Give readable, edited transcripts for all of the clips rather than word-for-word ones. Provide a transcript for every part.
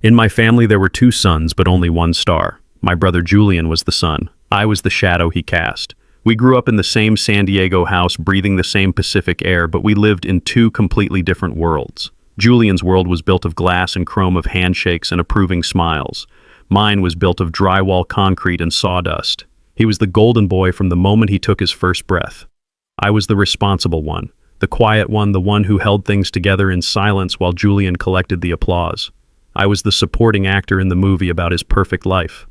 In my family, there were two suns, but only one star. My brother Julian was the sun. I was the shadow he cast. We grew up in the same San Diego house, breathing the same Pacific air, but we lived in two completely different worlds. Julian's world was built of glass and chrome, of handshakes and approving smiles. Mine was built of drywall, concrete, and sawdust. He was the golden boy from the moment he took his first breath. I was the responsible one, the quiet one, the one who held things together in silence while Julian collected the applause. I was the supporting actor in the movie about his perfect life.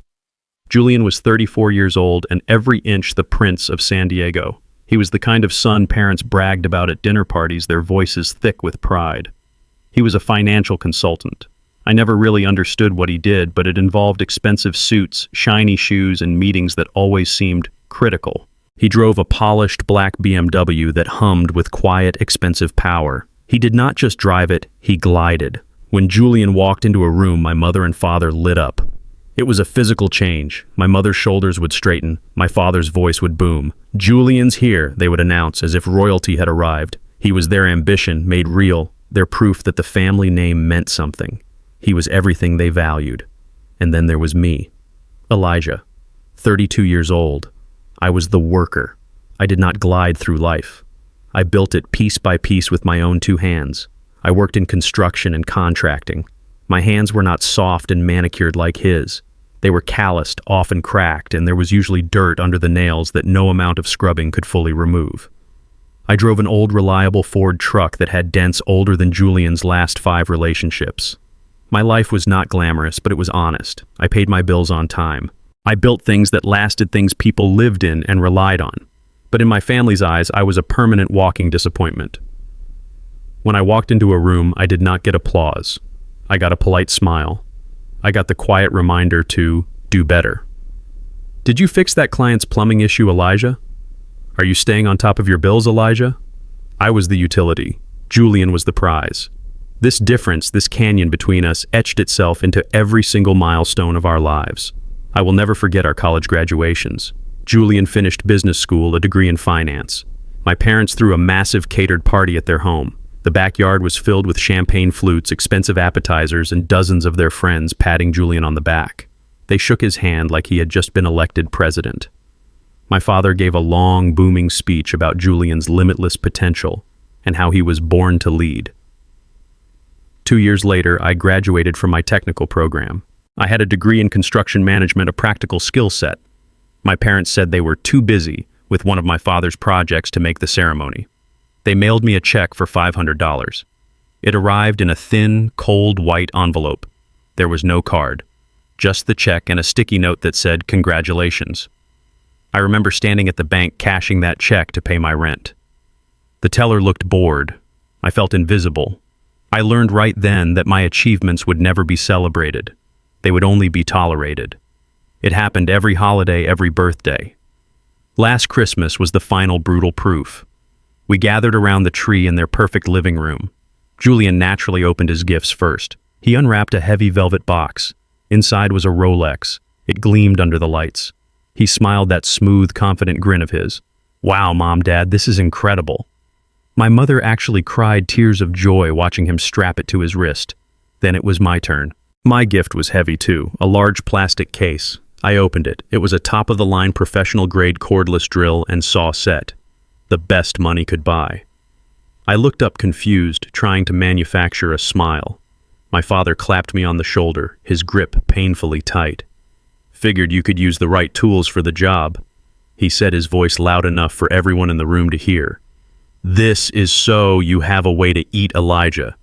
Julian was 34 years old and every inch the prince of San Diego. He was the kind of son parents bragged about at dinner parties, their voices thick with pride. He was a financial consultant. I never really understood what he did, but it involved expensive suits, shiny shoes, and meetings that always seemed critical. He drove a polished black BMW that hummed with quiet, expensive power. He did not just drive it, he glided. When Julian walked into a room, my mother and father lit up. It was a physical change. My mother's shoulders would straighten, my father's voice would boom. "Julian's here," they would announce, as if royalty had arrived. He was their ambition, made real, their proof that the family name meant something. He was everything they valued. And then there was me, Elijah, 32 years old. I was the worker. I did not glide through life. I built it piece by piece with my own two hands. I worked in construction and contracting. My hands were not soft and manicured like his. They were calloused, often cracked, and there was usually dirt under the nails that no amount of scrubbing could fully remove. I drove an old, reliable Ford truck that had dents older than Julian's last 5 relationships. My life was not glamorous, but it was honest. I paid my bills on time. I built things that lasted, things people lived in and relied on. But in my family's eyes, I was a permanent walking disappointment. When I walked into a room, I did not get applause. I got a polite smile. I got the quiet reminder to do better. "Did you fix that client's plumbing issue, Elijah? Are you staying on top of your bills, Elijah?" I was the utility. Julian was the prize. This difference, this canyon between us, etched itself into every single milestone of our lives. I will never forget our college graduations. Julian finished business school, a degree in finance. My parents threw a massive catered party at their home. The backyard was filled with champagne flutes, expensive appetizers, and dozens of their friends patting Julian on the back. They shook his hand like he had just been elected president. My father gave a long, booming speech about Julian's limitless potential and how he was born to lead. 2 years later, I graduated from my technical program. I had a degree in construction management, a practical skill set. My parents said they were too busy with one of my father's projects to make the ceremony. They mailed me a check for $500. It arrived in a thin, cold white envelope. There was no card, just the check and a sticky note that said, "Congratulations." I remember standing at the bank cashing that check to pay my rent. The teller looked bored. I felt invisible. I learned right then that my achievements would never be celebrated. They would only be tolerated. It happened every holiday, every birthday. Last Christmas was the final brutal proof. We gathered around the tree in their perfect living room. Julian naturally opened his gifts first. He unwrapped a heavy velvet box. Inside was a Rolex. It gleamed under the lights. He smiled that smooth, confident grin of his. "Wow, Mom, Dad, this is incredible." My mother actually cried tears of joy watching him strap it to his wrist. Then it was my turn. My gift was heavy too, a large plastic case. I opened it. It was a top-of-the-line professional-grade cordless drill and saw set. The best money could buy. I looked up confused, trying to manufacture a smile. My father clapped me on the shoulder, his grip painfully tight. "Figured you could use the right tools for the job," he said, his voice loud enough for everyone in the room to hear. "This is so you have a way to eat, Elijah.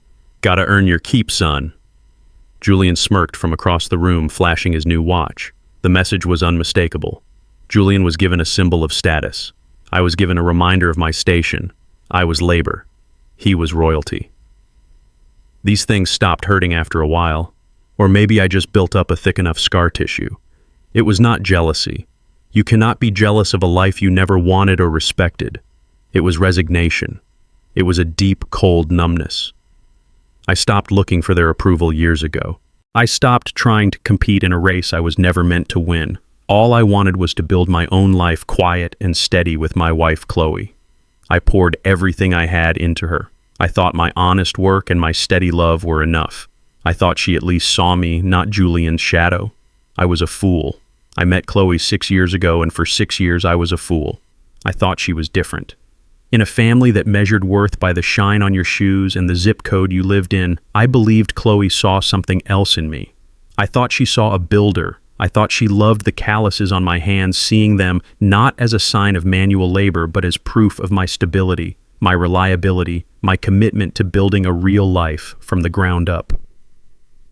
Gotta earn your keep, son." Julian smirked from across the room, flashing his new watch. The message was unmistakable. Julian was given a symbol of status. I was given a reminder of my station. I was labor. He was royalty. These things stopped hurting after a while. Or maybe I just built up a thick enough scar tissue. It was not jealousy. You cannot be jealous of a life you never wanted or respected. It was resignation. It was a deep, cold numbness. I stopped looking for their approval years ago. I stopped trying to compete in a race I was never meant to win. All I wanted was to build my own life quiet and steady with my wife, Chloe. I poured everything I had into her. I thought my honest work and my steady love were enough. I thought she at least saw me, not Julian's shadow. I was a fool. I met Chloe 6 years ago, and for 6 years I was a fool. I thought she was different. In a family that measured worth by the shine on your shoes and the zip code you lived in, I believed Chloe saw something else in me. I thought she saw a builder. I thought she loved the calluses on my hands, seeing them not as a sign of manual labor, but as proof of my stability, my reliability, my commitment to building a real life from the ground up.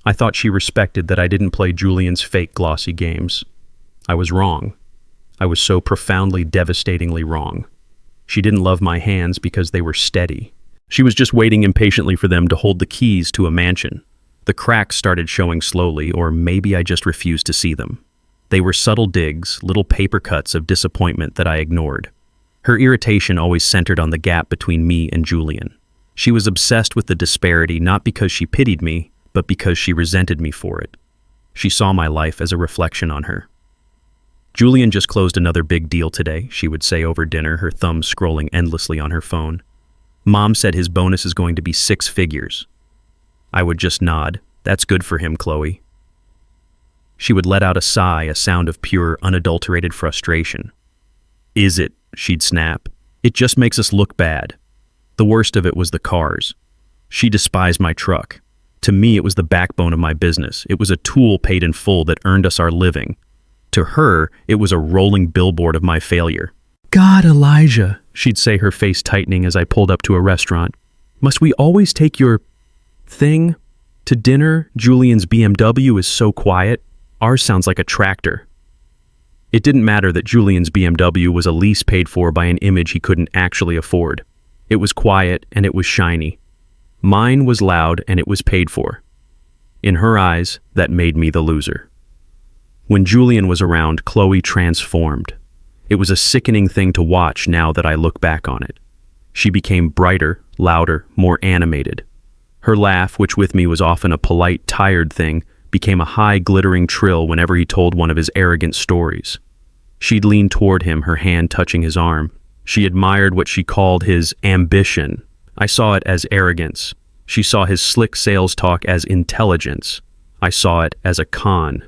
I thought she respected that I didn't play Julian's fake glossy games. I was wrong. I was so profoundly, devastatingly wrong. She didn't love my hands because they were steady. She was just waiting impatiently for them to hold the keys to a mansion. The cracks started showing slowly, or maybe I just refused to see them. They were subtle digs, little paper cuts of disappointment that I ignored. Her irritation always centered on the gap between me and Julian. She was obsessed with the disparity, not because she pitied me, but because she resented me for it. She saw my life as a reflection on her. "Julian just closed another big deal today," she would say over dinner, her thumb scrolling endlessly on her phone. "Mom said his bonus is going to be 6 figures. I would just nod. "That's good for him, Chloe." She would let out a sigh, a sound of pure, unadulterated frustration. "Is it?" she'd snap. "It just makes us look bad." The worst of it was the cars. She despised my truck. To me, it was the backbone of my business. It was a tool paid in full that earned us our living. To her, it was a rolling billboard of my failure. "God, Elijah," she'd say, her face tightening as I pulled up to a restaurant. "Must we always take your thing to dinner? Julian's BMW is so quiet. Ours sounds like a tractor." It didn't matter that Julian's BMW was a lease paid for by an image he couldn't actually afford. It was quiet and it was shiny. Mine was loud and it was paid for. In her eyes, that made me the loser. When Julian was around, Chloe transformed. It was a sickening thing to watch now that I look back on it. She became brighter, louder, more animated. Her laugh, which with me was often a polite, tired thing, became a high, glittering trill whenever he told one of his arrogant stories. She'd lean toward him, her hand touching his arm. She admired what she called his ambition. I saw it as arrogance. She saw his slick sales talk as intelligence. I saw it as a con.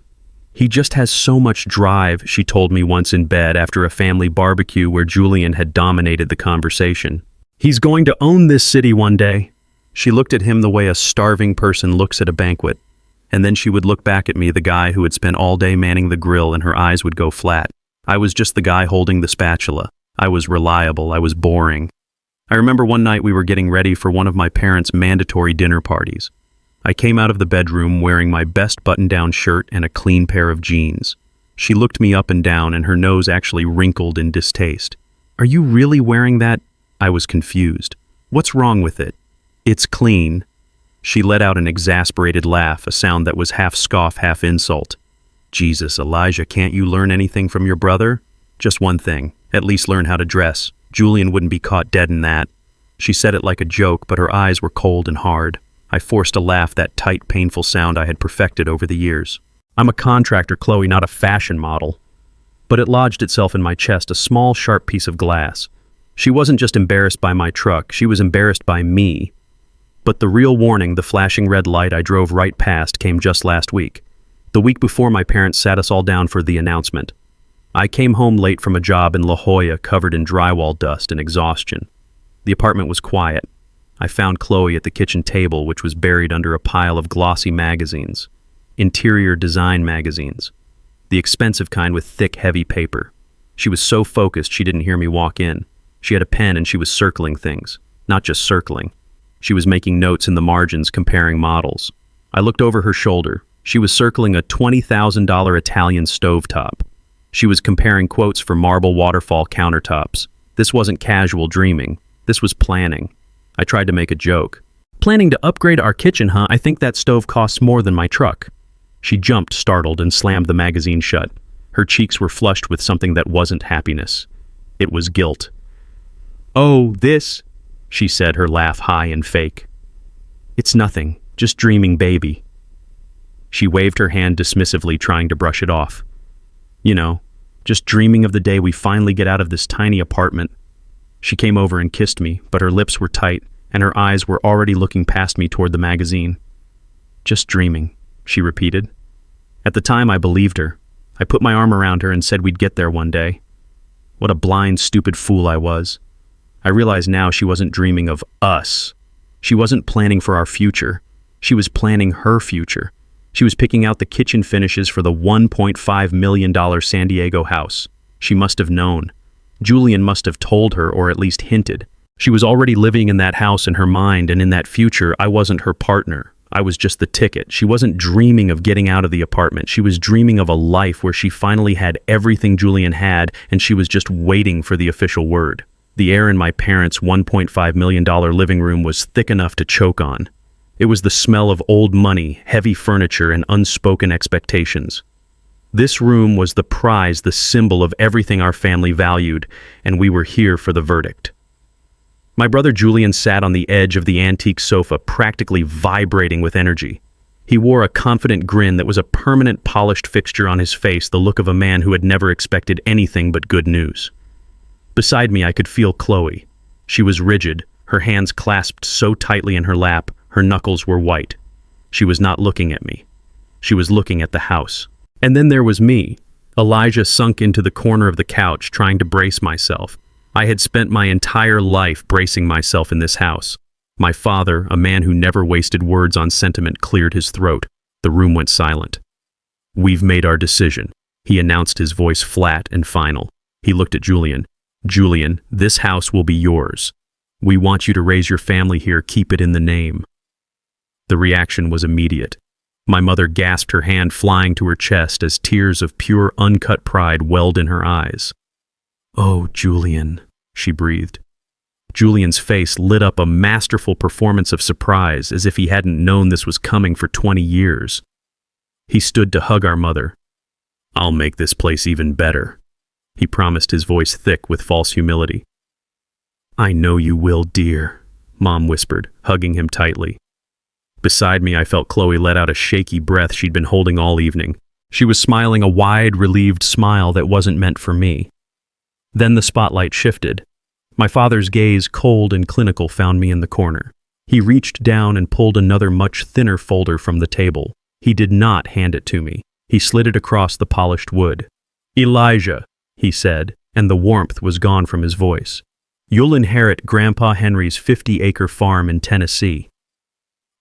"He just has so much drive," she told me once in bed after a family barbecue where Julian had dominated the conversation. "He's going to own this city one day." She looked at him the way a starving person looks at a banquet. And then she would look back at me, the guy who had spent all day manning the grill, and her eyes would go flat. I was just the guy holding the spatula. I was reliable. I was boring. I remember one night we were getting ready for one of my parents' mandatory dinner parties. I came out of the bedroom wearing my best button-down shirt and a clean pair of jeans. She looked me up and down, and her nose actually wrinkled in distaste. "Are you really wearing that?" I was confused. "What's wrong with it?" "It's clean." She let out an exasperated laugh, a sound that was half scoff, half insult. "Jesus, Elijah, can't you learn anything from your brother?" "Just one thing. At least learn how to dress. Julian wouldn't be caught dead in that." She said it like a joke, but her eyes were cold and hard. I forced a laugh, that tight, painful sound I had perfected over the years. "I'm a contractor, Chloe, not a fashion model." But it lodged itself in my chest, a small, sharp piece of glass. She wasn't just embarrassed by my truck, she was embarrassed by me. But the real warning, the flashing red light I drove right past, came just last week. The week before my parents sat us all down for the announcement. I came home late from a job in La Jolla covered in drywall dust and exhaustion. The apartment was quiet. I found Chloe at the kitchen table, which was buried under a pile of glossy magazines. Interior design magazines. The expensive kind with thick, heavy paper. She was so focused she didn't hear me walk in. She had a pen and she was circling things. Not just circling. She was making notes in the margins, comparing models. I looked over her shoulder. She was circling a $20,000 Italian stovetop. She was comparing quotes for marble waterfall countertops. This wasn't casual dreaming. This was planning. I tried to make a joke. "Planning to upgrade our kitchen, huh? I think that stove costs more than my truck." She jumped, startled, and slammed the magazine shut. Her cheeks were flushed with something that wasn't happiness. It was guilt. "Oh, this," she said, her laugh high and fake. "It's nothing, just dreaming, baby." She waved her hand dismissively, trying to brush it off. "You know, just dreaming of the day we finally get out of this tiny apartment." She came over and kissed me, but her lips were tight, and her eyes were already looking past me toward the magazine. Just dreaming, she repeated. At the time, I believed her. I put my arm around her and said we'd get there one day. What a blind, stupid fool I was. I realize now she wasn't dreaming of us. She wasn't planning for our future. She was planning her future. She was picking out the kitchen finishes for the $1.5 million San Diego house. She must have known. Julian must have told her, or at least hinted. She was already living in that house in her mind, and in that future, I wasn't her partner. I was just the ticket. She wasn't dreaming of getting out of the apartment. She was dreaming of a life where she finally had everything Julian had, and she was just waiting for the official word. The air in my parents' $1.5 million living room was thick enough to choke on. It was the smell of old money, heavy furniture, and unspoken expectations. This room was the prize, the symbol of everything our family valued, and we were here for the verdict. My brother Julian sat on the edge of the antique sofa, practically vibrating with energy. He wore a confident grin that was a permanent polished fixture on his face, the look of a man who had never expected anything but good news. Beside me, I could feel Chloe. She was rigid, her hands clasped so tightly in her lap, her knuckles were white. She was not looking at me. She was looking at the house. And then there was me. Elijah sunk into the corner of the couch, trying to brace myself. I had spent my entire life bracing myself in this house. My father, a man who never wasted words on sentiment, cleared his throat. The room went silent. "We've made our decision," he announced, his voice flat and final. He looked at Julian. "Julian, this house will be yours. We want you to raise your family here, keep it in the name." The reaction was immediate. My mother gasped, her hand flying to her chest as tears of pure, uncut pride welled in her eyes. "Oh, Julian," she breathed. Julian's face lit up, a masterful performance of surprise, as if he hadn't known this was coming for 20 years. He stood to hug our mother. "I'll make this place even better," he promised, his voice thick with false humility. "I know you will, dear," Mom whispered, hugging him tightly. Beside me, I felt Chloe let out a shaky breath she'd been holding all evening. She was smiling a wide, relieved smile that wasn't meant for me. Then the spotlight shifted. My father's gaze, cold and clinical, found me in the corner. He reached down and pulled another much thinner folder from the table. He did not hand it to me. He slid it across the polished wood. "Elijah," he said, and the warmth was gone from his voice. "You'll inherit Grandpa Henry's 50-acre farm in Tennessee."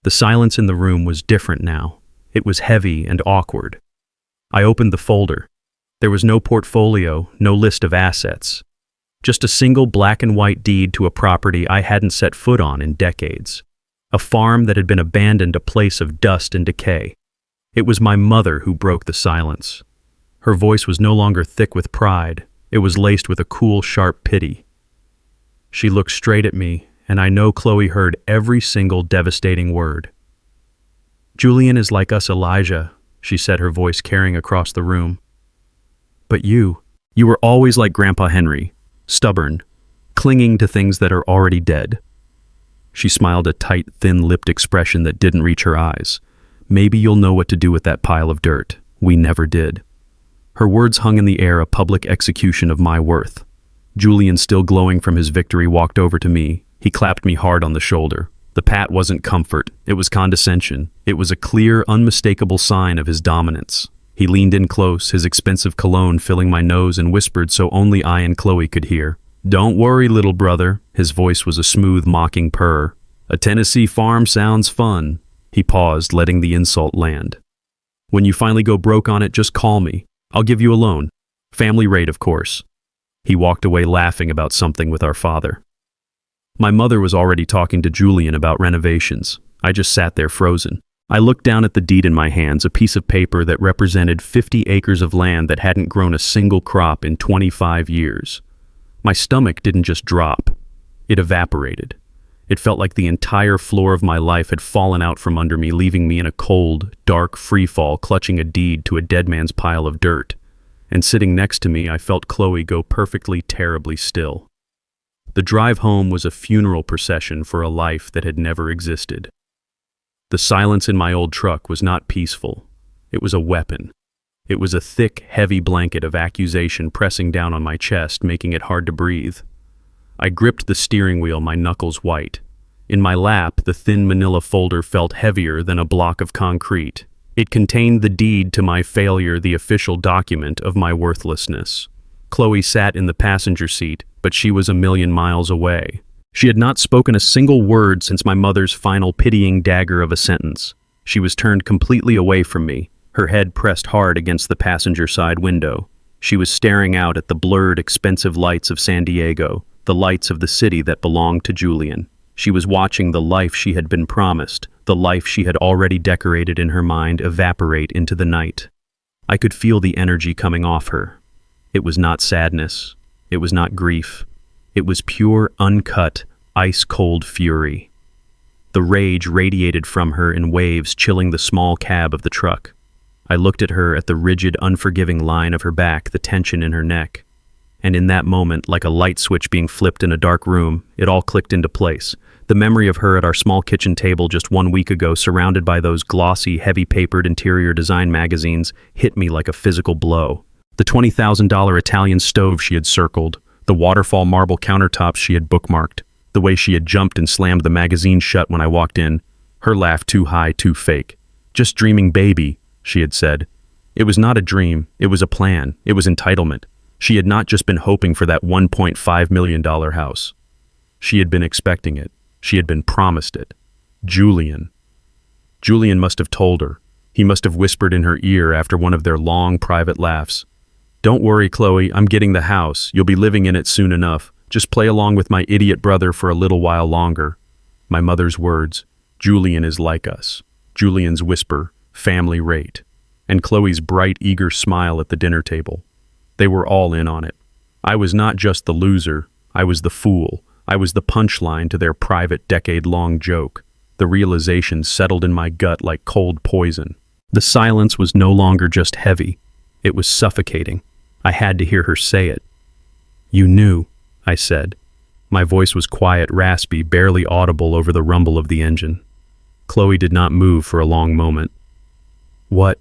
The silence in the room was different now. It was heavy and awkward. I opened the folder. There was no portfolio, no list of assets. Just a single black and white deed to a property I hadn't set foot on in decades. A farm that had been abandoned, a place of dust and decay. It was my mother who broke the silence. Her voice was no longer thick with pride. It was laced with a cool, sharp pity. She looked straight at me, and I know Chloe heard every single devastating word. "Julian is like us, Elijah," she said, her voice carrying across the room. "But you were always like Grandpa Henry, stubborn, clinging to things that are already dead." She smiled, a tight, thin-lipped expression that didn't reach her eyes. "Maybe you'll know what to do with that pile of dirt. We never did." Her words hung in the air, a public execution of my worth. Julian, still glowing from his victory, walked over to me. He clapped me hard on the shoulder. The pat wasn't comfort. It was condescension. It was a clear, unmistakable sign of his dominance. He leaned in close, his expensive cologne filling my nose, and whispered so only I and Chloe could hear. "Don't worry, little brother." His voice was a smooth, mocking purr. "A Tennessee farm sounds fun." He paused, letting the insult land. "When you finally go broke on it, just call me. I'll give you a loan. Family rate, of course." He walked away laughing about something with our father. My mother was already talking to Julian about renovations. I just sat there frozen. I looked down at the deed in my hands, a piece of paper that represented 50 acres of land that hadn't grown a single crop in 25 years. My stomach didn't just drop. It evaporated. It felt like the entire floor of my life had fallen out from under me, leaving me in a cold, dark freefall, clutching a deed to a dead man's pile of dirt. And sitting next to me, I felt Chloe go perfectly, terribly still. The drive home was a funeral procession for a life that had never existed. The silence in my old truck was not peaceful. It was a weapon. It was a thick, heavy blanket of accusation pressing down on my chest, making it hard to breathe. I gripped the steering wheel, my knuckles white. In my lap, the thin manila folder felt heavier than a block of concrete. It contained the deed to my failure, the official document of my worthlessness. Chloe sat in the passenger seat, but she was a million miles away. She had not spoken a single word since my mother's final pitying dagger of a sentence. She was turned completely away from me, her head pressed hard against the passenger side window. She was staring out at the blurred, expensive lights of San Diego, the lights of the city that belonged to Julian. She was watching the life she had been promised, the life she had already decorated in her mind, evaporate into the night. I could feel the energy coming off her. It was not sadness. It was not grief. It was pure, uncut, ice-cold fury. The rage radiated from her in waves, chilling the small cab of the truck. I looked at her, at the rigid, unforgiving line of her back, the tension in her neck. And in that moment, like a light switch being flipped in a dark room, it all clicked into place. The memory of her at our small kitchen table just 1 week ago, surrounded by those glossy, heavy-papered interior design magazines, hit me like a physical blow. The $20,000 Italian stove she had circled, the waterfall marble countertops she had bookmarked, the way she had jumped and slammed the magazine shut when I walked in, her laugh too high, too fake. "Just dreaming, baby," she had said. It was not a dream, it was a plan, it was entitlement. She had not just been hoping for that $1.5 million house. She had been expecting it. She had been promised it. Julian. Julian must have told her. He must have whispered in her ear after one of their long private laughs. "Don't worry, Chloe, I'm getting the house. You'll be living in it soon enough. Just play along with my idiot brother for a little while longer." My mother's words. Julian is like us. Julian's whisper, family rate. And Chloe's bright, eager smile at the dinner table. They were all in on it. I was not just the loser. I was the fool. I was the punchline to their private, decade-long joke. The realization settled in my gut like cold poison. The silence was no longer just heavy. It was suffocating. I had to hear her say it. "You knew," I said. My voice was quiet, raspy, barely audible over the rumble of the engine. Chloe did not move for a long moment. "What?"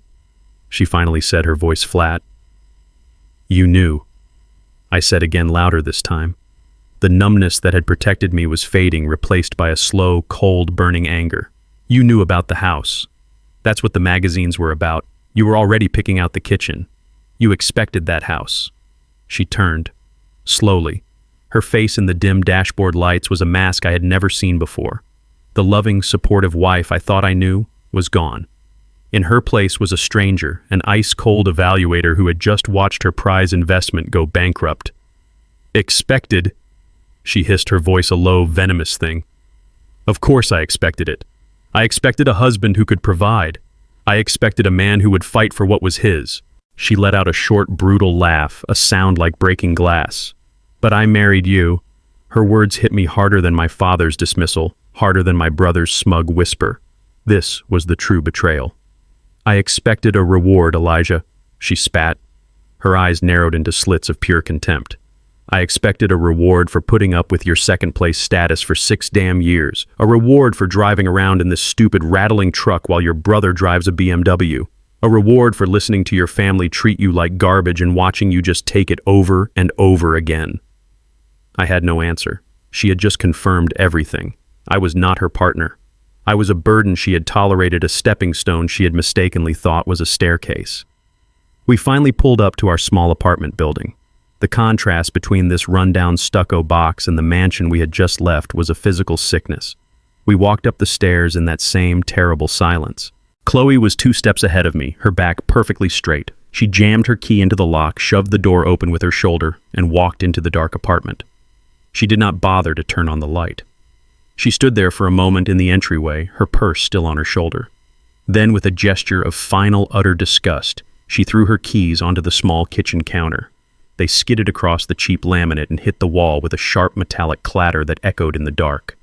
she finally said, her voice flat. "You knew," I said again, louder this time. The numbness that had protected me was fading, replaced by a slow, cold, burning anger. "You knew about the house. That's what the magazines were about. You were already picking out the kitchen. You expected that house." She turned, slowly. Her face in the dim dashboard lights was a mask I had never seen before. The loving, supportive wife I thought I knew was gone. In her place was a stranger, an ice-cold evaluator who had just watched her prize investment go bankrupt. "Expected?" She hissed, her voice a low, venomous thing. "Of course I expected it. I expected a husband who could provide. I expected a man who would fight for what was his." She let out a short, brutal laugh, a sound like breaking glass. "But I married you." Her words hit me harder than my father's dismissal, harder than my brother's smug whisper. This was the true betrayal. "I expected a reward, Elijah," she spat. Her eyes narrowed into slits of pure contempt. "I expected a reward for putting up with your second-place status for 6 damn years. A reward for driving around in this stupid, rattling truck while your brother drives a BMW. A reward for listening to your family treat you like garbage and watching you just take it over and over again." I had no answer. She had just confirmed everything. I was not her partner. I was a burden she had tolerated, a stepping stone she had mistakenly thought was a staircase. We finally pulled up to our small apartment building. The contrast between this rundown stucco box and the mansion we had just left was a physical sickness. We walked up the stairs in that same terrible silence. Chloe was 2 steps ahead of me, her back perfectly straight. She jammed her key into the lock, shoved the door open with her shoulder, and walked into the dark apartment. She did not bother to turn on the light. She stood there for a moment in the entryway, her purse still on her shoulder. Then, with a gesture of final, utter disgust, she threw her keys onto the small kitchen counter. They skidded across the cheap laminate and hit the wall with a sharp metallic clatter that echoed in the dark.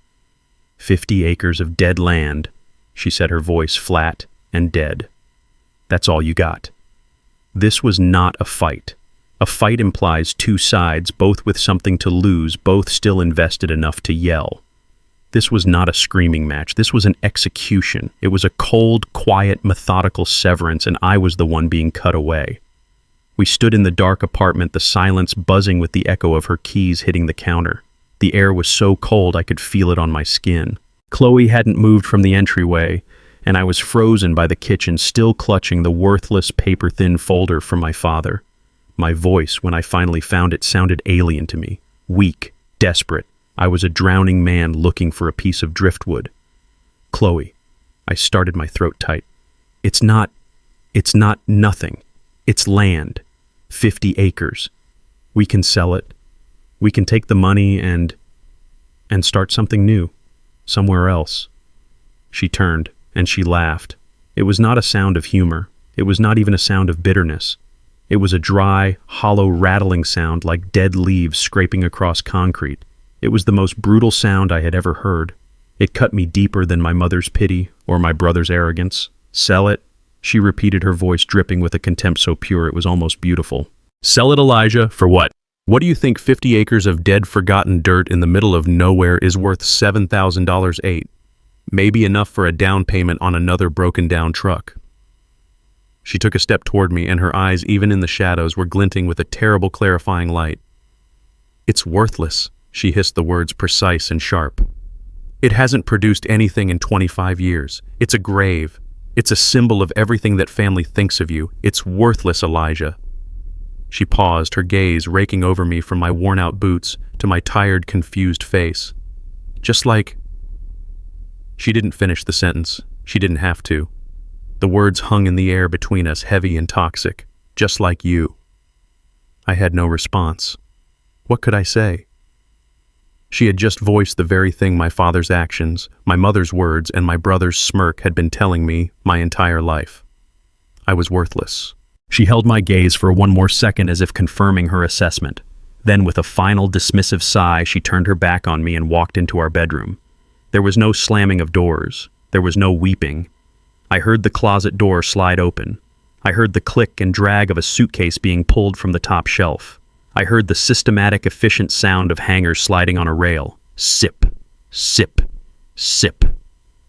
50 acres of dead land, she said, her voice flat and dead. That's all you got. This was not a fight. A fight implies 2 sides, both with something to lose, both still invested enough to yell. This was not a screaming match. This was an execution. It was a cold, quiet, methodical severance, and I was the one being cut away. We stood in the dark apartment, the silence buzzing with the echo of her keys hitting the counter. The air was so cold I could feel it on my skin. Chloe hadn't moved from the entryway, and I was frozen by the kitchen, still clutching the worthless paper-thin folder from my father. My voice, when I finally found it, sounded alien to me. Weak, desperate. I was a drowning man looking for a piece of driftwood. Chloe. I started my throat tight. It's not nothing. It's land. 50 acres. We can sell it. We can take the money and start something new. Somewhere else. She turned, and she laughed. It was not a sound of humor. It was not even a sound of bitterness. It was a dry, hollow, rattling sound like dead leaves scraping across concrete. It was the most brutal sound I had ever heard. It cut me deeper than my mother's pity or my brother's arrogance. Sell it? She repeated, her voice dripping with a contempt so pure it was almost beautiful. Sell it, Elijah, for what? What do you think 50 acres of dead, forgotten dirt in the middle of nowhere is worth $7,000? Maybe enough for a down payment on another broken-down truck. She took a step toward me, and her eyes, even in the shadows, were glinting with a terrible, clarifying light. It's worthless, she hissed, the words precise and sharp. It hasn't produced anything in 25 years. It's a grave. It's a symbol of everything that family thinks of you. It's worthless, Elijah. She paused, her gaze raking over me from my worn-out boots to my tired, confused face. Just like... She didn't finish the sentence. She didn't have to. The words hung in the air between us, heavy and toxic. Just like you. I had no response. What could I say? She had just voiced the very thing my father's actions, my mother's words, and my brother's smirk had been telling me my entire life. I was worthless. She held my gaze for one more second as if confirming her assessment. Then, with a final dismissive sigh, she turned her back on me and walked into our bedroom. There was no slamming of doors. There was no weeping. I heard the closet door slide open. I heard the click and drag of a suitcase being pulled from the top shelf. I heard the systematic, efficient sound of hangers sliding on a rail. Sip, sip, sip.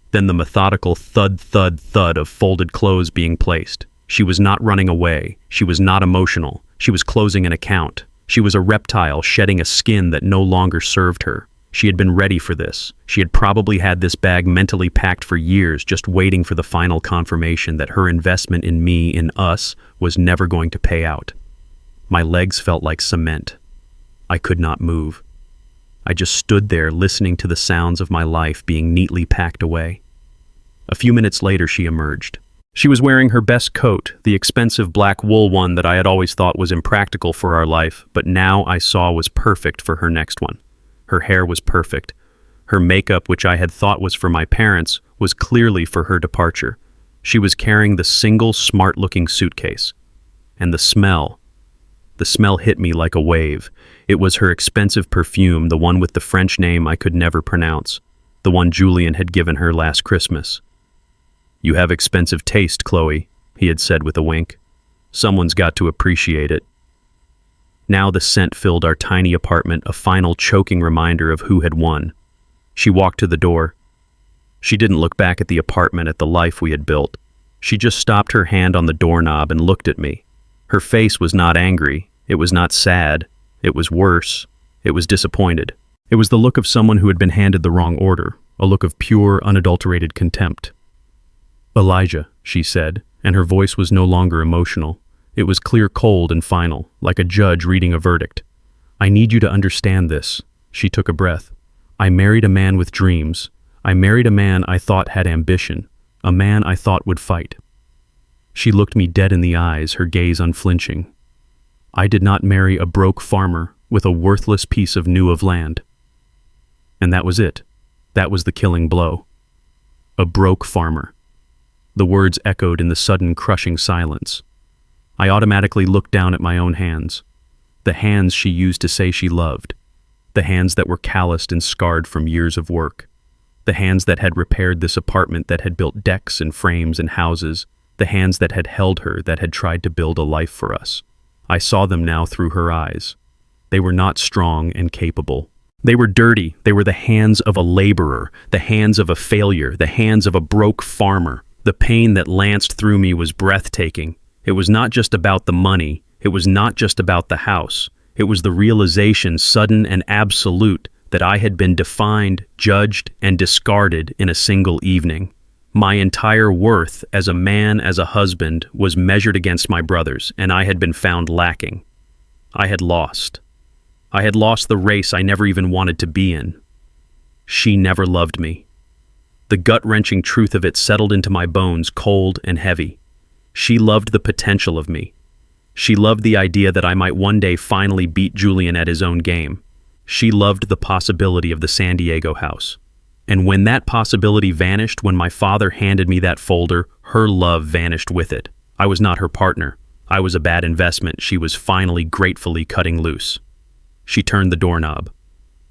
Then the methodical thud, thud, thud of folded clothes being placed. She was not running away. She was not emotional. She was closing an account. She was a reptile shedding a skin that no longer served her. She had been ready for this. She had probably had this bag mentally packed for years, just waiting for the final confirmation that her investment in me, in us, was never going to pay out. My legs felt like cement. I could not move. I just stood there listening to the sounds of my life being neatly packed away. A few minutes later, she emerged. She was wearing her best coat, the expensive black wool one that I had always thought was impractical for our life, but now I saw was perfect for her next one. Her hair was perfect. Her makeup, which I had thought was for my parents, was clearly for her departure. She was carrying the single smart-looking suitcase. And the smell hit me like a wave. It was her expensive perfume, the one with the French name I could never pronounce, the one Julian had given her last Christmas. "You have expensive taste, Chloe," he had said with a wink. "Someone's got to appreciate it." Now the scent filled our tiny apartment, a final choking reminder of who had won. She walked to the door. She didn't look back at the apartment, at the life we had built. She just stopped her hand on the doorknob and looked at me. Her face was not angry. It was not sad. It was worse. It was disappointed. It was the look of someone who had been handed the wrong order, a look of pure, unadulterated contempt. "Elijah," she said, and her voice was no longer emotional. It was clear, cold, and final, like a judge reading a verdict. "I need you to understand this." She took a breath. "I married a man with dreams. I married a man I thought had ambition, a man I thought would fight." She looked me dead in the eyes, her gaze unflinching. "I did not marry a broke farmer with a worthless piece of land. And that was it. That was the killing blow. A broke farmer. The words echoed in the sudden, crushing silence. I automatically looked down at my own hands. The hands she used to say she loved. The hands that were calloused and scarred from years of work. The hands that had repaired this apartment, that had built decks and frames and houses. The hands that had held her, that had tried to build a life for us. I saw them now through her eyes. They were not strong and capable. They were dirty. They were the hands of a laborer, the hands of a failure, the hands of a broke farmer. The pain that lanced through me was breathtaking. It was not just about the money. It was not just about the house. It was the realization, sudden and absolute, that I had been defined, judged, and discarded in a single evening. My entire worth as a man, as a husband, was measured against my brother's, and I had been found lacking. I had lost. I had lost the race I never even wanted to be in. She never loved me. The gut-wrenching truth of it settled into my bones, cold and heavy. She loved the potential of me. She loved the idea that I might one day finally beat Julian at his own game. She loved the possibility of the San Diego house. And when that possibility vanished, when my father handed me that folder, her love vanished with it. I was not her partner. I was a bad investment. She was finally gratefully cutting loose. She turned the doorknob.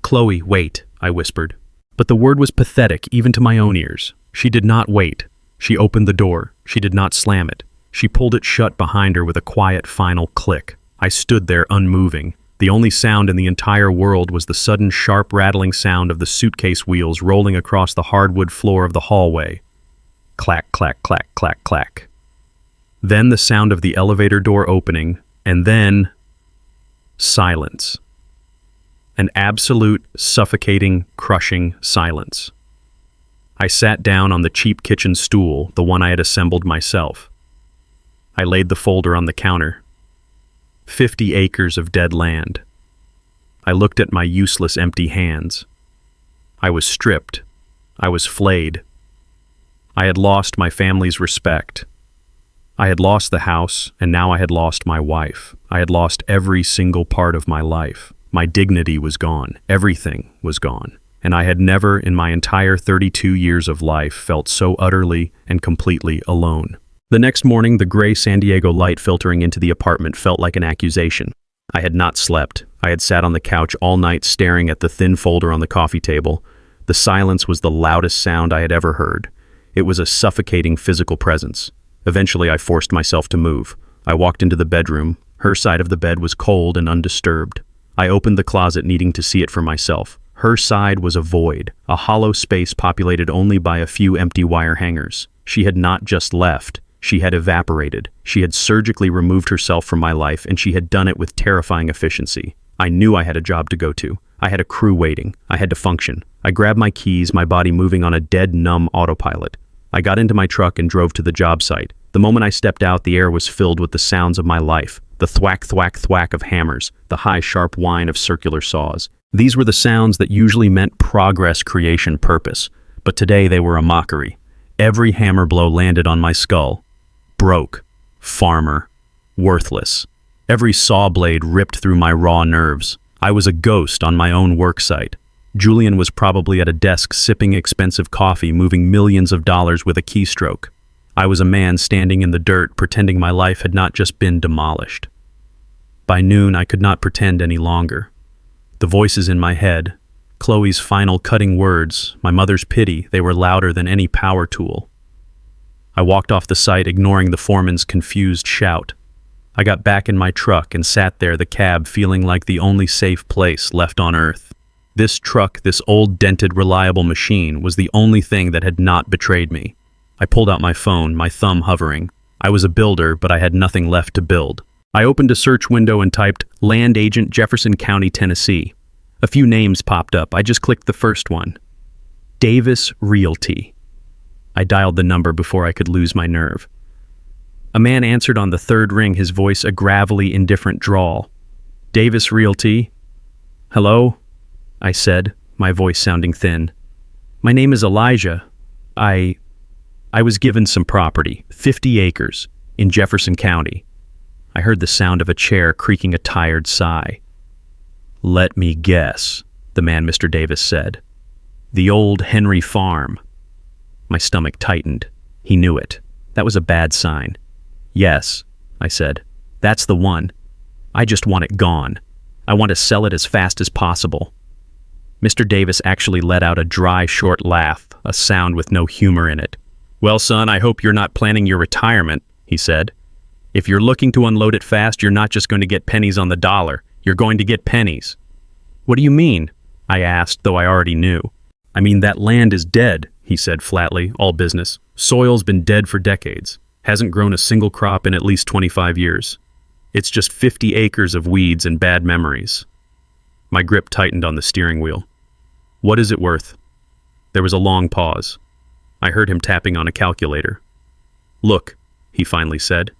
"Chloe, wait," I whispered. But the word was pathetic, even to my own ears. She did not wait. She opened the door. She did not slam it. She pulled it shut behind her with a quiet final click. I stood there unmoving. The only sound in the entire world was the sudden sharp rattling sound of the suitcase wheels rolling across the hardwood floor of the hallway. Clack, clack, clack, clack, clack. Then the sound of the elevator door opening, and then silence. An absolute, suffocating, crushing silence. I sat down on the cheap kitchen stool, the one I had assembled myself. I laid the folder on the counter. 50 acres of dead land. I looked at my useless, empty hands. I was stripped. I was flayed. I had lost my family's respect. I had lost the house, and now I had lost my wife. I had lost every single part of my life. My dignity was gone. Everything was gone. And I had never, in my entire 32 years of life, felt so utterly and completely alone. The next morning, the gray San Diego light filtering into the apartment felt like an accusation. I had not slept. I had sat on the couch all night staring at the thin folder on the coffee table. The silence was the loudest sound I had ever heard. It was a suffocating physical presence. Eventually, I forced myself to move. I walked into the bedroom. Her side of the bed was cold and undisturbed. I opened the closet, needing to see it for myself. Her side was a void, a hollow space populated only by a few empty wire hangers. She had not just left. She had evaporated. She had surgically removed herself from my life, and she had done it with terrifying efficiency. I knew I had a job to go to. I had a crew waiting. I had to function. I grabbed my keys, my body moving on a dead, numb autopilot. I got into my truck and drove to the job site. The moment I stepped out, the air was filled with the sounds of my life. The thwack, thwack, thwack of hammers, the high, sharp whine of circular saws. These were the sounds that usually meant progress, creation, purpose. But today they were a mockery. Every hammer blow landed on my skull. Broke. Farmer. Worthless. Every saw blade ripped through my raw nerves. I was a ghost on my own work site. Julian was probably at a desk sipping expensive coffee, moving millions of dollars with a keystroke. I was a man standing in the dirt, pretending my life had not just been demolished. By noon, I could not pretend any longer. The voices in my head, Chloe's final cutting words, my mother's pity, they were louder than any power tool. I walked off the site, ignoring the foreman's confused shout. I got back in my truck and sat there, the cab, feeling like the only safe place left on earth. This truck, this old, dented, reliable machine, was the only thing that had not betrayed me. I pulled out my phone, my thumb hovering. I was a builder, but I had nothing left to build. I opened a search window and typed, "Land Agent, Jefferson County, Tennessee." A few names popped up. I just clicked the first one. Davis Realty. I dialed the number before I could lose my nerve. A man answered on the third ring, his voice a gravelly, indifferent drawl. "Davis Realty?" "Hello?" I said, my voice sounding thin. "My name is Elijah. I was given some property, 50 acres, in Jefferson County." I heard the sound of a chair creaking a tired sigh. "Let me guess," the man Mr. Davis said. "The old Henry Farm." My stomach tightened. He knew it. That was a bad sign. "Yes," I said. "That's the one. I just want it gone. I want to sell it as fast as possible." Mr. Davis actually let out a dry, short laugh, a sound with no humor in it. "Well, son, I hope you're not planning your retirement," he said. "If you're looking to unload it fast, you're not just going to get pennies on the dollar. You're going to get pennies." "What do you mean?" I asked, though I already knew. "I mean, that land is dead," he said flatly, all business. "Soil's been dead for decades. Hasn't grown a single crop in at least 25 years. It's just 50 acres of weeds and bad memories." My grip tightened on the steering wheel. What is it worth? There was a long pause. I heard him tapping on a calculator. Look, he finally said.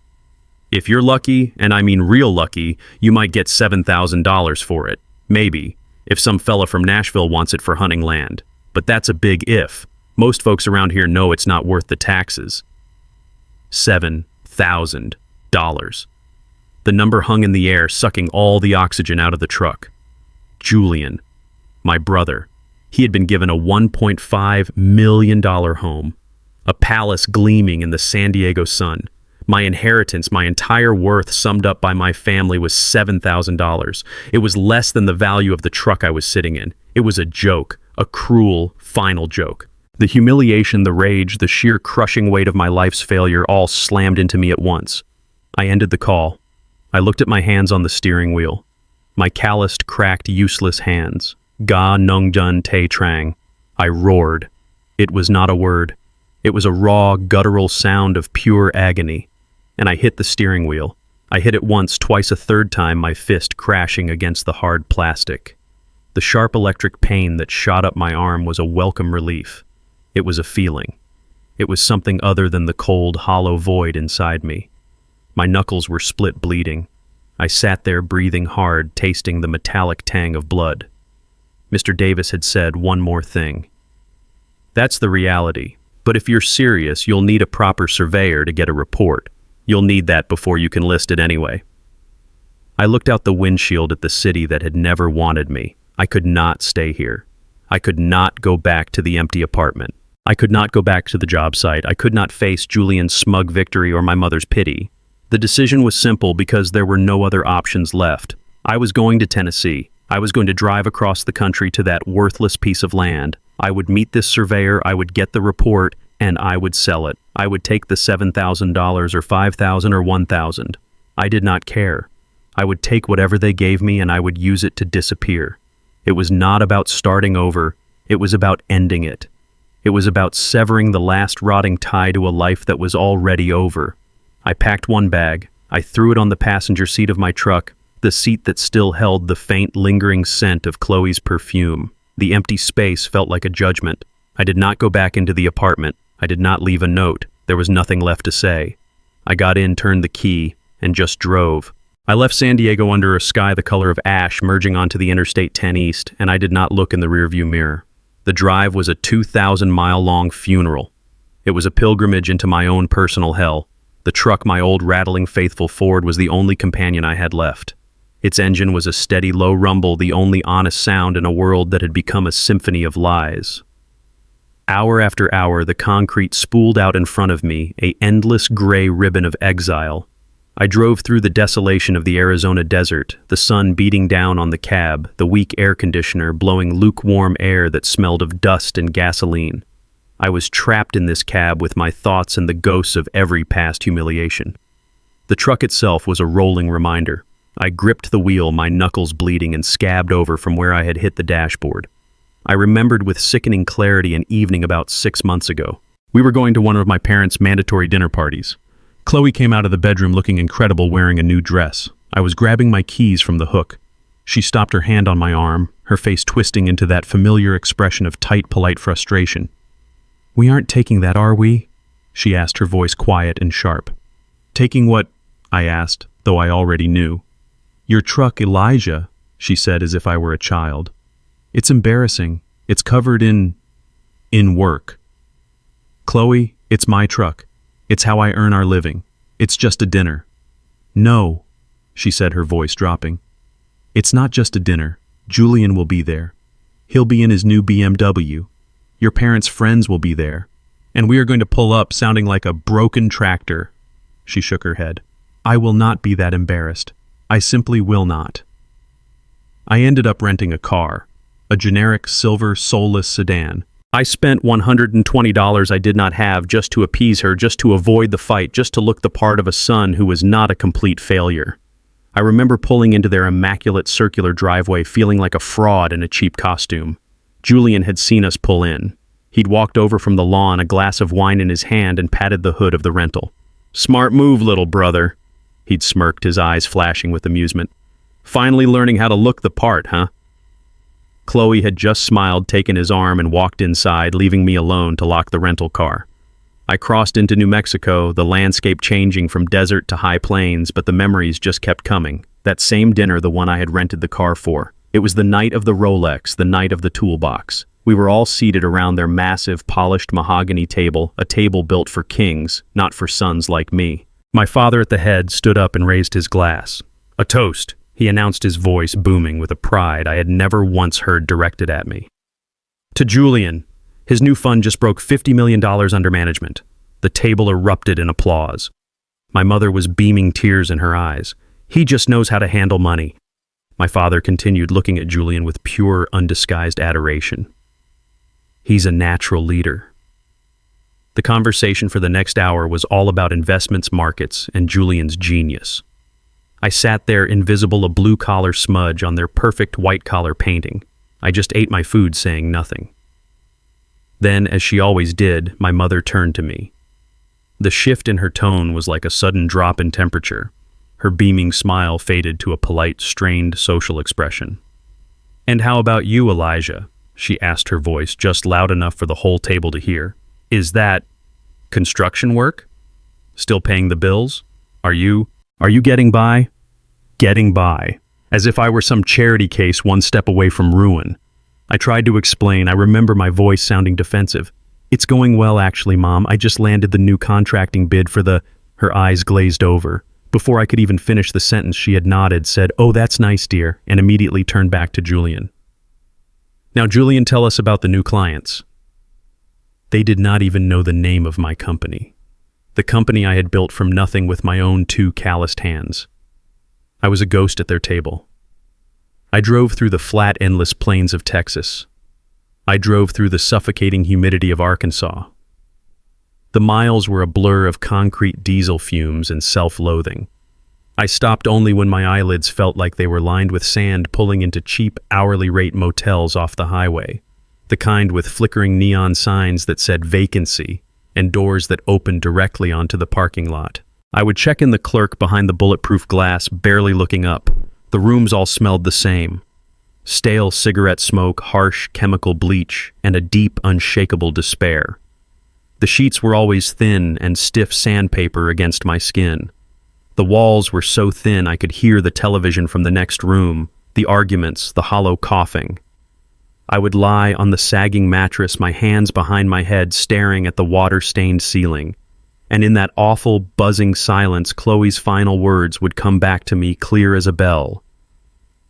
If you're lucky, and I mean real lucky, you might get $7,000 for it. Maybe, if some fella from Nashville wants it for hunting land. But that's a big if. Most folks around here know it's not worth the taxes. $7,000. The number hung in the air, sucking all the oxygen out of the truck. Julian, my brother. He had been given a $1.5 million home, a palace gleaming in the San Diego sun. My inheritance, my entire worth summed up by my family was $7,000. It was less than the value of the truck I was sitting in. It was a joke, a cruel, final joke. The humiliation, the rage, the sheer crushing weight of my life's failure all slammed into me at once. I ended the call. I looked at my hands on the steering wheel. My calloused, cracked, useless hands. Ga Nung Jun Te Trang. I roared. It was not a word. It was a raw, guttural sound of pure agony. And I hit the steering wheel. I hit it once, twice, a third time, my fist crashing against the hard plastic. The sharp electric pain that shot up my arm was a welcome relief. It was a feeling. It was something other than the cold, hollow void inside me. My knuckles were split, bleeding. I sat there breathing hard, tasting the metallic tang of blood. Mr. Davis had said one more thing. That's the reality. But if you're serious, you'll need a proper surveyor to get a report. You'll need that before you can list it anyway. I looked out the windshield at the city that had never wanted me. I could not stay here. I could not go back to the empty apartment. I could not go back to the job site. I could not face Julian's smug victory or my mother's pity. The decision was simple because there were no other options left. I was going to Tennessee. I was going to drive across the country to that worthless piece of land. I would meet this surveyor, I would get the report, and I would sell it. I would take the $7,000 or $5,000 or $1,000. I did not care. I would take whatever they gave me and I would use it to disappear. It was not about starting over. It was about ending it. It was about severing the last rotting tie to a life that was already over. I packed one bag. I threw it on the passenger seat of my truck, the seat that still held the faint, lingering scent of Chloe's perfume. The empty space felt like a judgment. I did not go back into the apartment. I did not leave a note. There was nothing left to say. I got in, turned the key, and just drove. I left San Diego under a sky the color of ash merging onto the Interstate 10 East, and I did not look in the rearview mirror. The drive was a 2,000-mile-long funeral. It was a pilgrimage into my own personal hell. The truck, my old rattling faithful Ford, was the only companion I had left. Its engine was a steady low rumble, the only honest sound in a world that had become a symphony of lies. Hour after hour, the concrete spooled out in front of me, a endless gray ribbon of exile. I drove through the desolation of the Arizona desert, the sun beating down on the cab, the weak air conditioner blowing lukewarm air that smelled of dust and gasoline. I was trapped in this cab with my thoughts and the ghosts of every past humiliation. The truck itself was a rolling reminder. I gripped the wheel, my knuckles bleeding and scabbed over from where I had hit the dashboard. I remembered with sickening clarity an evening about 6 months ago. We were going to one of my parents' mandatory dinner parties. Chloe came out of the bedroom looking incredible, wearing a new dress. I was grabbing my keys from the hook. She stopped her hand on my arm, her face twisting into that familiar expression of tight, polite frustration. "We aren't taking that, are we?" she asked, her voice quiet and sharp. "Taking what?" I asked, though I already knew. "Your truck, Elijah," she said as if I were a child. "It's embarrassing. It's covered in work." "Chloe, it's my truck. It's how I earn our living. It's just a dinner." "No," she said, her voice dropping. "It's not just a dinner. Julian will be there. He'll be in his new BMW. Your parents' friends will be there. And we are going to pull up sounding like a broken tractor." She shook her head. "I will not be that embarrassed. I simply will not." I ended up renting a car, a generic silver soulless sedan. I spent $120 I did not have just to appease her, just to avoid the fight, just to look the part of a son who was not a complete failure. I remember pulling into their immaculate circular driveway feeling like a fraud in a cheap costume. Julian had seen us pull in. He'd walked over from the lawn, a glass of wine in his hand, and patted the hood of the rental. "Smart move, little brother." He'd smirked, his eyes flashing with amusement. "Finally learning how to look the part, huh?" Chloe had just smiled, taken his arm, and walked inside, leaving me alone to lock the rental car. I crossed into New Mexico, the landscape changing from desert to high plains, but the memories just kept coming. That same dinner, the one I had rented the car for. It was the night of the Rolex, the night of the toolbox. We were all seated around their massive, polished mahogany table, a table built for kings, not for sons like me. My father at the head stood up and raised his glass. "A toast," he announced, his voice booming with a pride I had never once heard directed at me. "To Julian. His new fund just broke $50 million under management." The table erupted in applause. My mother was beaming tears in her eyes. "He just knows how to handle money." My father continued, looking at Julian with pure, undisguised adoration. "He's a natural leader." The conversation for the next hour was all about investments, markets, and Julian's genius. I sat there, invisible, a blue-collar smudge on their perfect white-collar painting. I just ate my food, saying nothing. Then, as she always did, my mother turned to me. The shift in her tone was like a sudden drop in temperature. Her beaming smile faded to a polite, strained social expression. "And how about you, Elijah?" she asked, her voice just loud enough for the whole table to hear. "Is that construction work? Still paying the bills? Are you getting by?" Getting by. As if I were some charity case one step away from ruin. I tried to explain. I remember my voice sounding defensive. "It's going well, actually, Mom. I just landed the new contracting bid for the..." Her eyes glazed over. Before I could even finish the sentence, she had nodded, said, "Oh, that's nice, dear," and immediately turned back to Julian. "Now, Julian, tell us about the new clients." They did not even know the name of my company. The company I had built from nothing with my own two calloused hands. I was a ghost at their table. I drove through the flat, endless plains of Texas. I drove through the suffocating humidity of Arkansas. The miles were a blur of concrete diesel fumes and self-loathing. I stopped only when my eyelids felt like they were lined with sand, pulling into cheap, hourly rate motels off the highway, the kind with flickering neon signs that said vacancy and doors that opened directly onto the parking lot. I would check in the clerk behind the bulletproof glass, barely looking up. The rooms all smelled the same. Stale cigarette smoke, harsh chemical bleach, and a deep, unshakable despair. The sheets were always thin and stiff sandpaper against my skin. The walls were so thin I could hear the television from the next room, the arguments, the hollow coughing. I would lie on the sagging mattress, my hands behind my head, staring at the water-stained ceiling. And in that awful, buzzing silence, Chloe's final words would come back to me clear as a bell.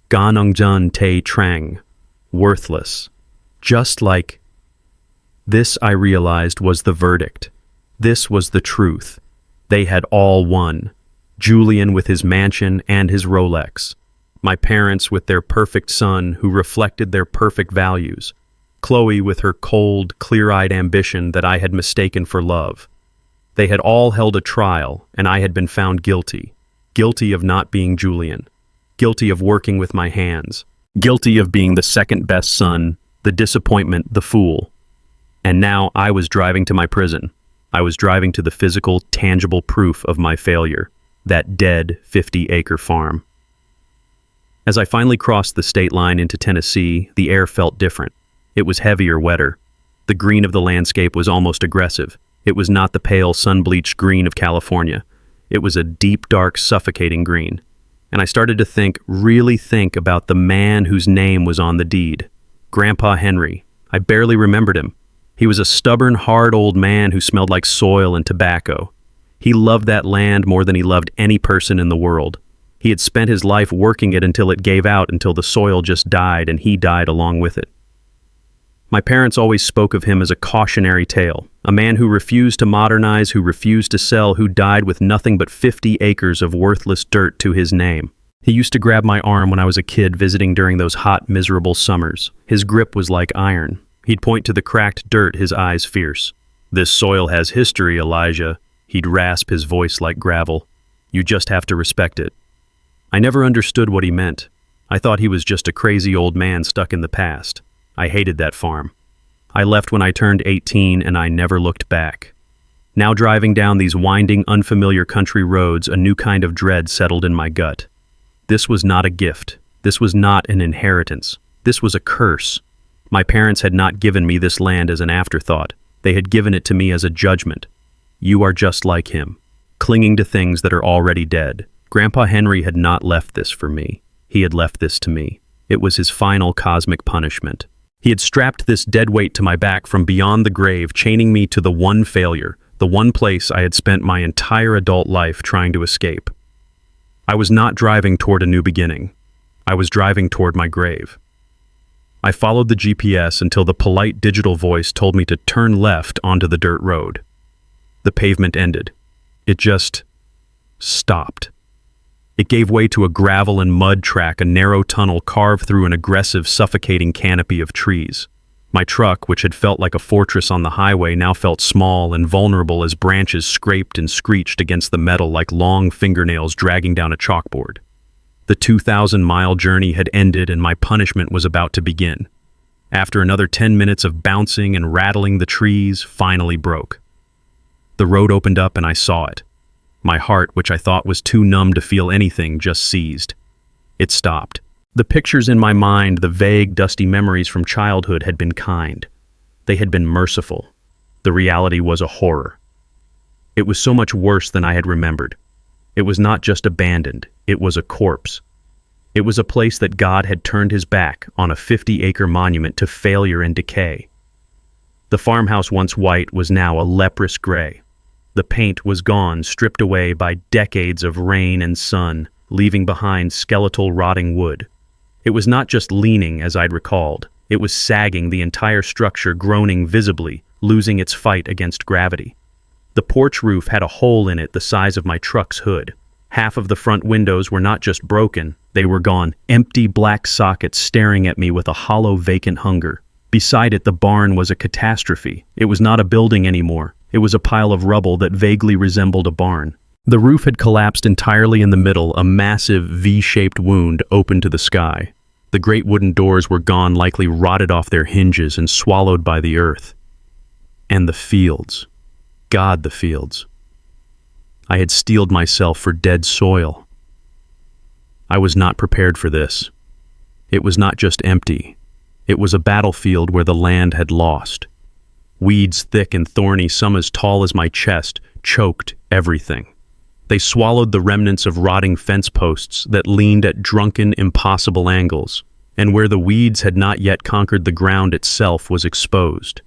"Ganongjun te trang." Worthless. Just like... This, I realized, was the verdict. This was the truth. They had all won. Julian with his mansion and his Rolex. My parents with their perfect son who reflected their perfect values. Chloe with her cold, clear-eyed ambition that I had mistaken for love. They had all held a trial, and I had been found guilty. Guilty of not being Julian. Guilty of working with my hands. Guilty of being the second-best son, the disappointment, the fool. And now I was driving to my prison. I was driving to the physical, tangible proof of my failure. That dead 50-acre farm. As I finally crossed the state line into Tennessee, the air felt different. It was heavier, wetter. The green of the landscape was almost aggressive. It was not the pale, sun-bleached green of California. It was a deep, dark, suffocating green. And I started to think, really think about the man whose name was on the deed. Grandpa Henry. I barely remembered him. He was a stubborn, hard old man who smelled like soil and tobacco. He loved that land more than he loved any person in the world. He had spent his life working it until it gave out, until the soil just died and he died along with it. My parents always spoke of him as a cautionary tale, a man who refused to modernize, who refused to sell, who died with nothing but 50 acres of worthless dirt to his name. He used to grab my arm when I was a kid visiting during those hot, miserable summers. His grip was like iron. He'd point to the cracked dirt, his eyes fierce. "This soil has history, Elijah." He'd rasp, his voice like gravel. "You just have to respect it." I never understood what he meant. I thought he was just a crazy old man stuck in the past. I hated that farm. I left when I turned 18 and I never looked back. Now driving down these winding, unfamiliar country roads, a new kind of dread settled in my gut. This was not a gift. This was not an inheritance. This was a curse. My parents had not given me this land as an afterthought. They had given it to me as a judgment. You are just like him, clinging to things that are already dead. Grandpa Henry had not left this for me. He had left this to me. It was his final cosmic punishment. He had strapped this dead weight to my back from beyond the grave, chaining me to the one failure, the one place I had spent my entire adult life trying to escape. I was not driving toward a new beginning. I was driving toward my grave. I followed the GPS until the polite digital voice told me to turn left onto the dirt road. The pavement ended. It just stopped. It gave way to a gravel and mud track, a narrow tunnel carved through an aggressive, suffocating canopy of trees. My truck, which had felt like a fortress on the highway, now felt small and vulnerable as branches scraped and screeched against the metal like long fingernails dragging down a chalkboard. The 2,000-mile journey had ended and my punishment was about to begin. After another 10 minutes of bouncing and rattling, the trees finally broke. The road opened up and I saw it. My heart, which I thought was too numb to feel anything, just seized. It stopped. The pictures in my mind, the vague, dusty memories from childhood, had been kind. They had been merciful. The reality was a horror. It was so much worse than I had remembered. It was not just abandoned, it was a corpse. It was a place that God had turned his back on, a 50-acre monument to failure and decay. The farmhouse, once white, was now a leprous gray. The paint was gone, stripped away by decades of rain and sun, leaving behind skeletal, rotting wood. It was not just leaning, as I'd recalled. It was sagging, the entire structure groaning visibly, losing its fight against gravity. The porch roof had a hole in it the size of my truck's hood. Half of the front windows were not just broken, they were gone, empty black sockets staring at me with a hollow, vacant hunger. Beside it, the barn was a catastrophe. It was not a building anymore. It was a pile of rubble that vaguely resembled a barn. The roof had collapsed entirely in the middle, a massive V-shaped wound open to the sky. The great wooden doors were gone, likely rotted off their hinges and swallowed by the earth. And the fields. God, the fields. I had steeled myself for dead soil. I was not prepared for this. It was not just empty. It was a battlefield where the land had lost. Weeds thick and thorny, some as tall as my chest, choked everything. They swallowed the remnants of rotting fence posts that leaned at drunken, impossible angles, and where the weeds had not yet conquered the ground itself was exposed.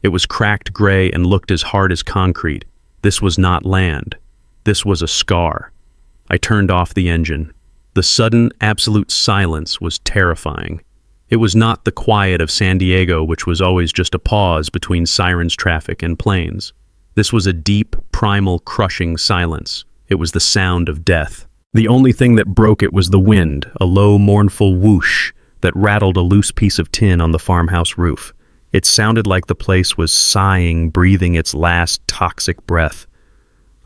It was cracked gray and looked as hard as concrete. This was not land. This was a scar. I turned off the engine. The sudden, absolute silence was terrifying. It was not the quiet of San Diego, which was always just a pause between sirens, traffic, and planes. This was a deep, primal, crushing silence. It was the sound of death. The only thing that broke it was the wind, a low, mournful whoosh that rattled a loose piece of tin on the farmhouse roof. It sounded like the place was sighing, breathing its last toxic breath.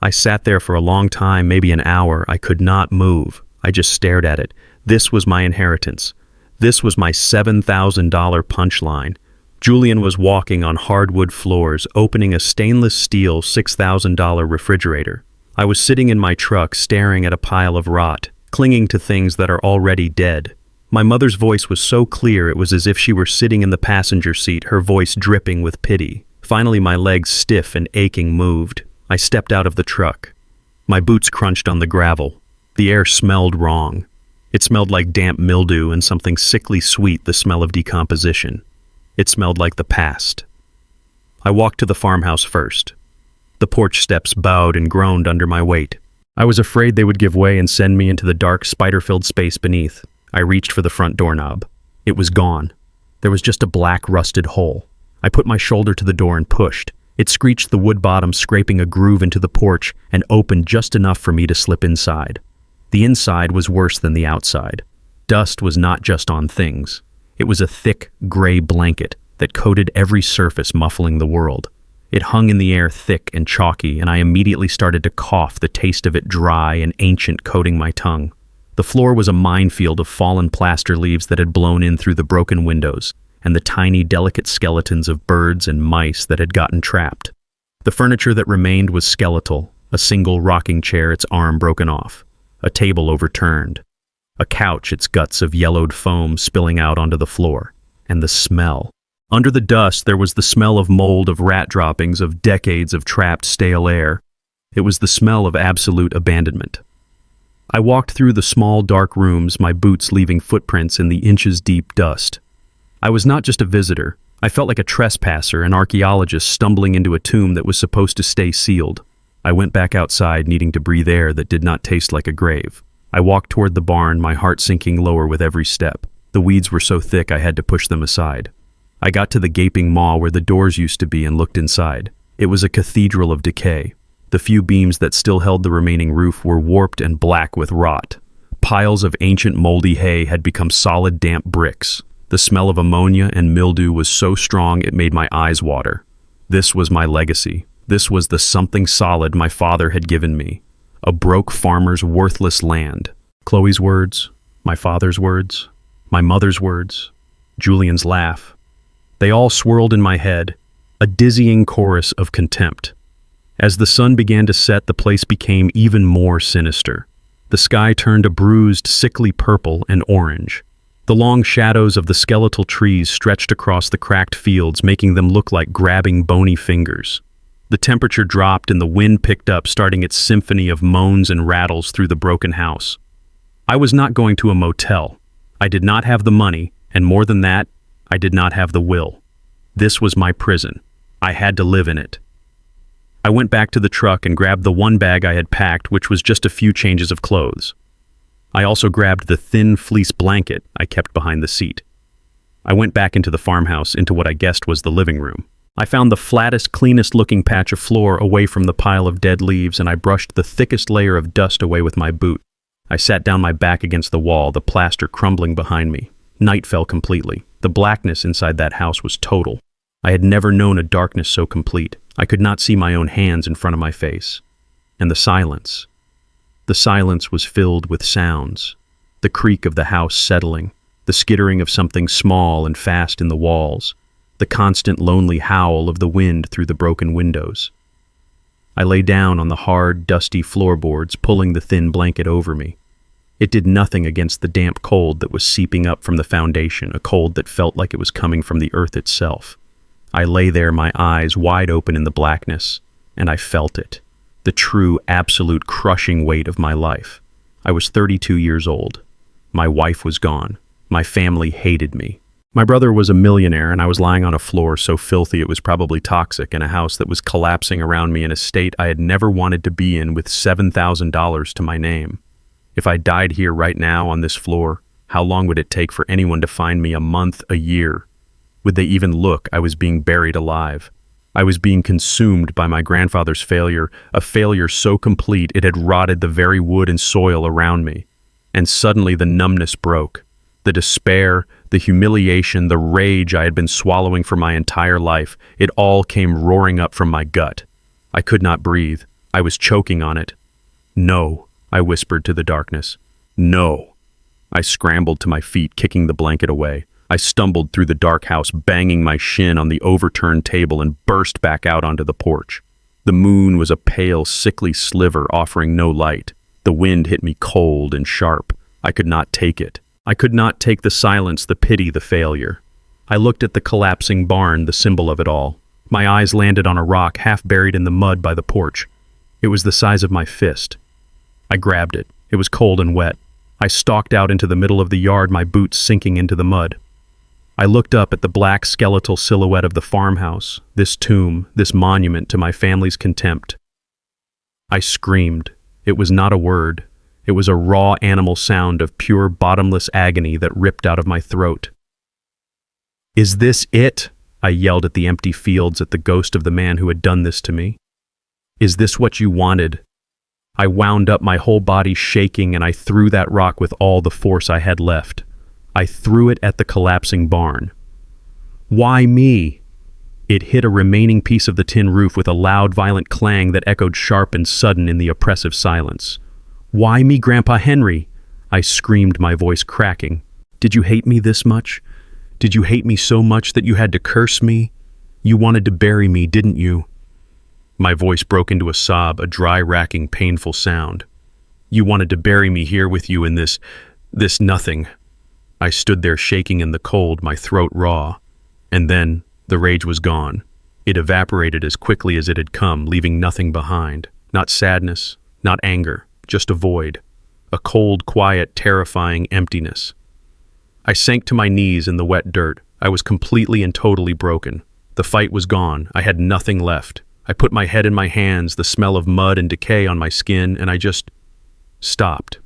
I sat there for a long time, maybe an hour. I could not move. I just stared at it. This was my inheritance. This was my $7,000 punchline. Julian was walking on hardwood floors, opening a stainless steel $6,000 refrigerator. I was sitting in my truck, staring at a pile of rot, clinging to things that are already dead. My mother's voice was so clear it was as if she were sitting in the passenger seat, her voice dripping with pity. Finally, my legs, stiff and aching, moved. I stepped out of the truck. My boots crunched on the gravel. The air smelled wrong. It smelled like damp mildew and something sickly sweet, the smell of decomposition. It smelled like the past. I walked to the farmhouse first. The porch steps bowed and groaned under my weight. I was afraid they would give way and send me into the dark, spider-filled space beneath. I reached for the front doorknob. It was gone. There was just a black, rusted hole. I put my shoulder to the door and pushed. It screeched, the wood bottom scraping a groove into the porch, and opened just enough for me to slip inside. The inside was worse than the outside. Dust was not just on things. It was a thick, gray blanket that coated every surface, muffling the world. It hung in the air thick and chalky, and I immediately started to cough, the taste of it dry and ancient coating my tongue. The floor was a minefield of fallen plaster leaves that had blown in through the broken windows, and the tiny, delicate skeletons of birds and mice that had gotten trapped. The furniture that remained was skeletal, a single rocking chair, its arm broken off. A table overturned. A couch, its guts of yellowed foam spilling out onto the floor. And the smell. Under the dust, there was the smell of mold, of rat droppings, of decades of trapped stale air. It was the smell of absolute abandonment. I walked through the small, dark rooms, my boots leaving footprints in the inches-deep dust. I was not just a visitor. I felt like a trespasser, an archaeologist stumbling into a tomb that was supposed to stay sealed. I went back outside, needing to breathe air that did not taste like a grave. I walked toward the barn, my heart sinking lower with every step. The weeds were so thick I had to push them aside. I got to the gaping maw where the doors used to be and looked inside. It was a cathedral of decay. The few beams that still held the remaining roof were warped and black with rot. Piles of ancient moldy hay had become solid damp bricks. The smell of ammonia and mildew was so strong it made my eyes water. This was my legacy. This was the something solid my father had given me. A broke farmer's worthless land. Chloe's words, my father's words, my mother's words, Julian's laugh. They all swirled in my head, a dizzying chorus of contempt. As the sun began to set, the place became even more sinister. The sky turned a bruised, sickly purple and orange. The long shadows of the skeletal trees stretched across the cracked fields, making them look like grabbing bony fingers. The temperature dropped and the wind picked up, starting its symphony of moans and rattles through the broken house. I was not going to a motel. I did not have the money, and more than that, I did not have the will. This was my prison. I had to live in it. I went back to the truck and grabbed the one bag I had packed, which was just a few changes of clothes. I also grabbed the thin fleece blanket I kept behind the seat. I went back into the farmhouse, into what I guessed was the living room. I found the flattest, cleanest-looking patch of floor away from the pile of dead leaves, and I brushed the thickest layer of dust away with my boot. I sat down my back against the wall, the plaster crumbling behind me. Night fell completely. The blackness inside that house was total. I had never known a darkness so complete. I could not see my own hands in front of my face. And the silence. The silence was filled with sounds. The creak of the house settling, the skittering of something small and fast in the walls, the constant lonely howl of the wind through the broken windows. I lay down on the hard, dusty floorboards, pulling the thin blanket over me. It did nothing against the damp cold that was seeping up from the foundation, a cold that felt like it was coming from the earth itself. I lay there, my eyes wide open in the blackness, and I felt it. The true, absolute crushing weight of my life. I was 32 years old. My wife was gone. My family hated me. My brother was a millionaire, and I was lying on a floor so filthy it was probably toxic in a house that was collapsing around me in a state I had never wanted to be in, with $7,000 to my name. If I died here right now on this floor, how long would it take for anyone to find me? A month, a year? Would they even look? I was being buried alive. I was being consumed by my grandfather's failure, a failure so complete it had rotted the very wood and soil around me. And suddenly the numbness broke. The despair, the humiliation, the rage I had been swallowing for my entire life, it all came roaring up from my gut. I could not breathe. I was choking on it. "No," I whispered to the darkness. "No." I scrambled to my feet, kicking the blanket away. I stumbled through the dark house, banging my shin on the overturned table, and burst back out onto the porch. The moon was a pale, sickly sliver, offering no light. The wind hit me cold and sharp. I could not take it. I could not take the silence, the pity, the failure. I looked at the collapsing barn, the symbol of it all. My eyes landed on a rock half buried in the mud by the porch. It was the size of my fist. I grabbed it. It was cold and wet. I stalked out into the middle of the yard, my boots sinking into the mud. I looked up at the black skeletal silhouette of the farmhouse, this tomb, this monument to my family's contempt. I screamed. It was not a word. It was a raw animal sound of pure bottomless agony that ripped out of my throat. "Is this it?" I yelled at the empty fields, at the ghost of the man who had done this to me. "Is this what you wanted?" I wound up, my whole body shaking, and I threw that rock with all the force I had left. I threw it at the collapsing barn. "Why me?" It hit a remaining piece of the tin roof with a loud, violent clang that echoed sharp and sudden in the oppressive silence. "Why me, Grandpa Henry?" I screamed, my voice cracking. "Did you hate me this much? Did you hate me so much that you had to curse me? You wanted to bury me, didn't you?" My voice broke into a sob, a dry, racking, painful sound. "You wanted to bury me here with you in this This nothing. I stood there shaking in the cold, my throat raw. And then, the rage was gone. It evaporated as quickly as it had come, leaving nothing behind. Not sadness, not anger, just a void. A cold, quiet, terrifying emptiness. I sank to my knees in the wet dirt. I was completely and totally broken. The fight was gone. I had nothing left. I put my head in my hands, the smell of mud and decay on my skin, and I just stopped.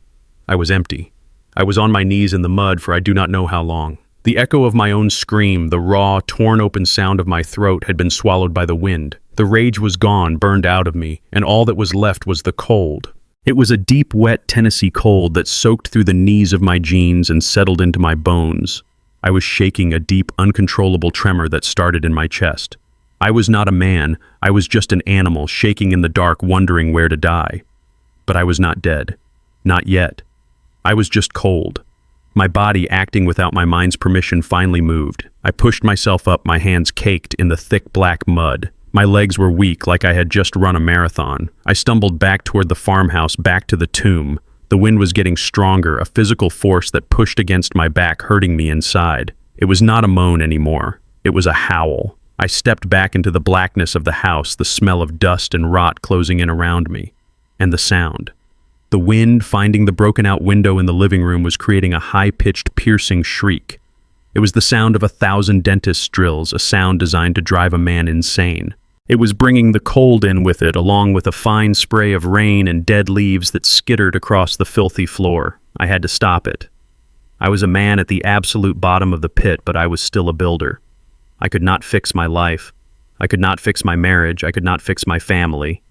I was empty. I was on my knees in the mud for I do not know how long. The echo of my own scream, the raw, torn-open sound of my throat had been swallowed by the wind. The rage was gone, burned out of me, and all that was left was the cold. It was a deep, wet Tennessee cold that soaked through the knees of my jeans and settled into my bones. I was shaking, a deep, uncontrollable tremor that started in my chest. I was not a man. I was just an animal, shaking in the dark, wondering where to die. But I was not dead. Not yet. I was just cold. My body, acting without my mind's permission, finally moved. I pushed myself up, my hands caked in the thick black mud. My legs were weak, like I had just run a marathon. I stumbled back toward the farmhouse, back to the tomb. The wind was getting stronger, a physical force that pushed against my back, hurting me inside. It was not a moan anymore. It was a howl. I stepped back into the blackness of the house, the smell of dust and rot closing in around me. And the sound. The wind, finding the broken-out window in the living room, was creating a high-pitched, piercing shriek. It was the sound of 1,000 dentist's drills, a sound designed to drive a man insane. It was bringing the cold in with it, along with a fine spray of rain and dead leaves that skittered across the filthy floor. I had to stop it. I was a man at the absolute bottom of the pit, but I was still a builder. I could not fix my life. I could not fix my marriage. I could not fix my family.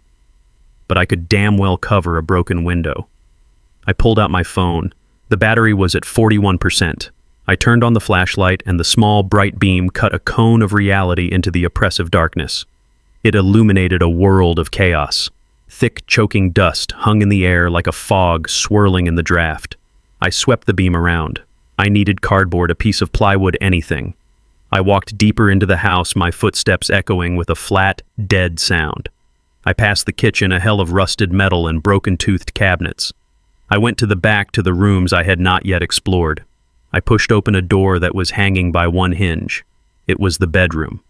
But I could damn well cover a broken window. I pulled out my phone. The battery was at 41%. I turned on the flashlight, and the small, bright beam cut a cone of reality into the oppressive darkness. It illuminated a world of chaos. Thick, choking dust hung in the air like a fog swirling in the draft. I swept the beam around. I needed cardboard, a piece of plywood, anything. I walked deeper into the house, my footsteps echoing with a flat, dead sound. I passed the kitchen, a hell of rusted metal and broken-toothed cabinets. I went to the back, to the rooms I had not yet explored. I pushed open a door that was hanging by one hinge. It was the bedroom.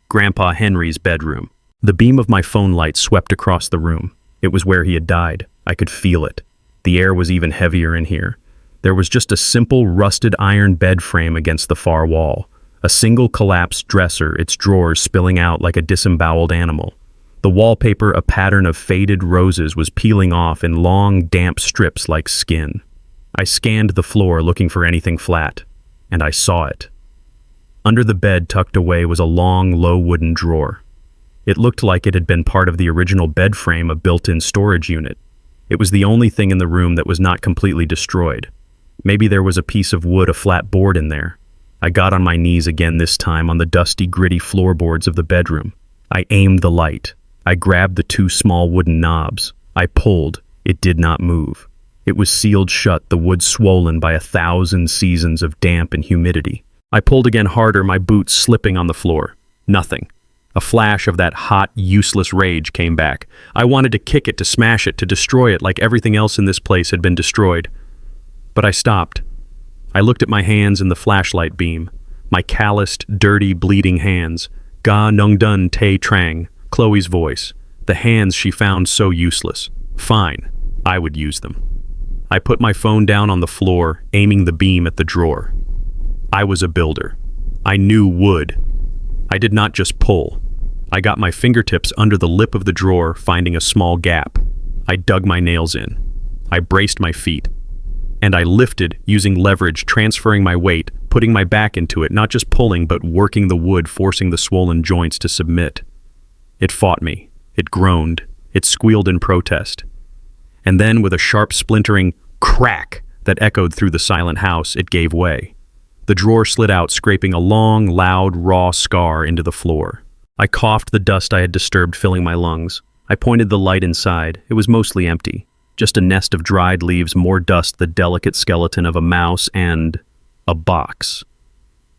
Grandpa Henry's bedroom. The beam of my phone light swept across the room. It was where he had died. I could feel it. The air was even heavier in here. There was just a simple, rusted iron bed frame against the far wall. A single collapsed dresser, its drawers spilling out like a disemboweled animal. The wallpaper, a pattern of faded roses, was peeling off in long, damp strips like skin. I scanned the floor looking for anything flat, and I saw it. Under the bed, tucked away, was a long, low wooden drawer. It looked like it had been part of the original bed frame, a built-in storage unit. It was the only thing in the room that was not completely destroyed. Maybe there was a piece of wood, a flat board in there. I got on my knees again, this time on the dusty, gritty floorboards of the bedroom. I aimed the light. I grabbed the two small wooden knobs. I pulled. It did not move. It was sealed shut, the wood swollen by 1,000 seasons of damp and humidity. I pulled again harder, my boots slipping on the floor. Nothing. A flash of that hot, useless rage came back. I wanted to kick it, to smash it, to destroy it like everything else in this place had been destroyed. But I stopped. I looked at my hands in the flashlight beam. My calloused, dirty, bleeding hands. Ga Nung Dun Te Trang. Chloe's voice. The hands she found so useless. Fine. I would use them. I put my phone down on the floor, aiming the beam at the drawer. I was a builder. I knew wood. I did not just pull. I got my fingertips under the lip of the drawer, finding a small gap. I dug my nails in. I braced my feet. And I lifted, using leverage, transferring my weight, putting my back into it, not just pulling, but working the wood, forcing the swollen joints to submit. It fought me. It groaned. It squealed in protest. And then, with a sharp, splintering crack that echoed through the silent house, it gave way. The drawer slid out, scraping a long, loud, raw scar into the floor. I coughed, the dust I had disturbed filling my lungs. I pointed the light inside. It was mostly empty. Just a nest of dried leaves, more dust, the delicate skeleton of a mouse, and a box.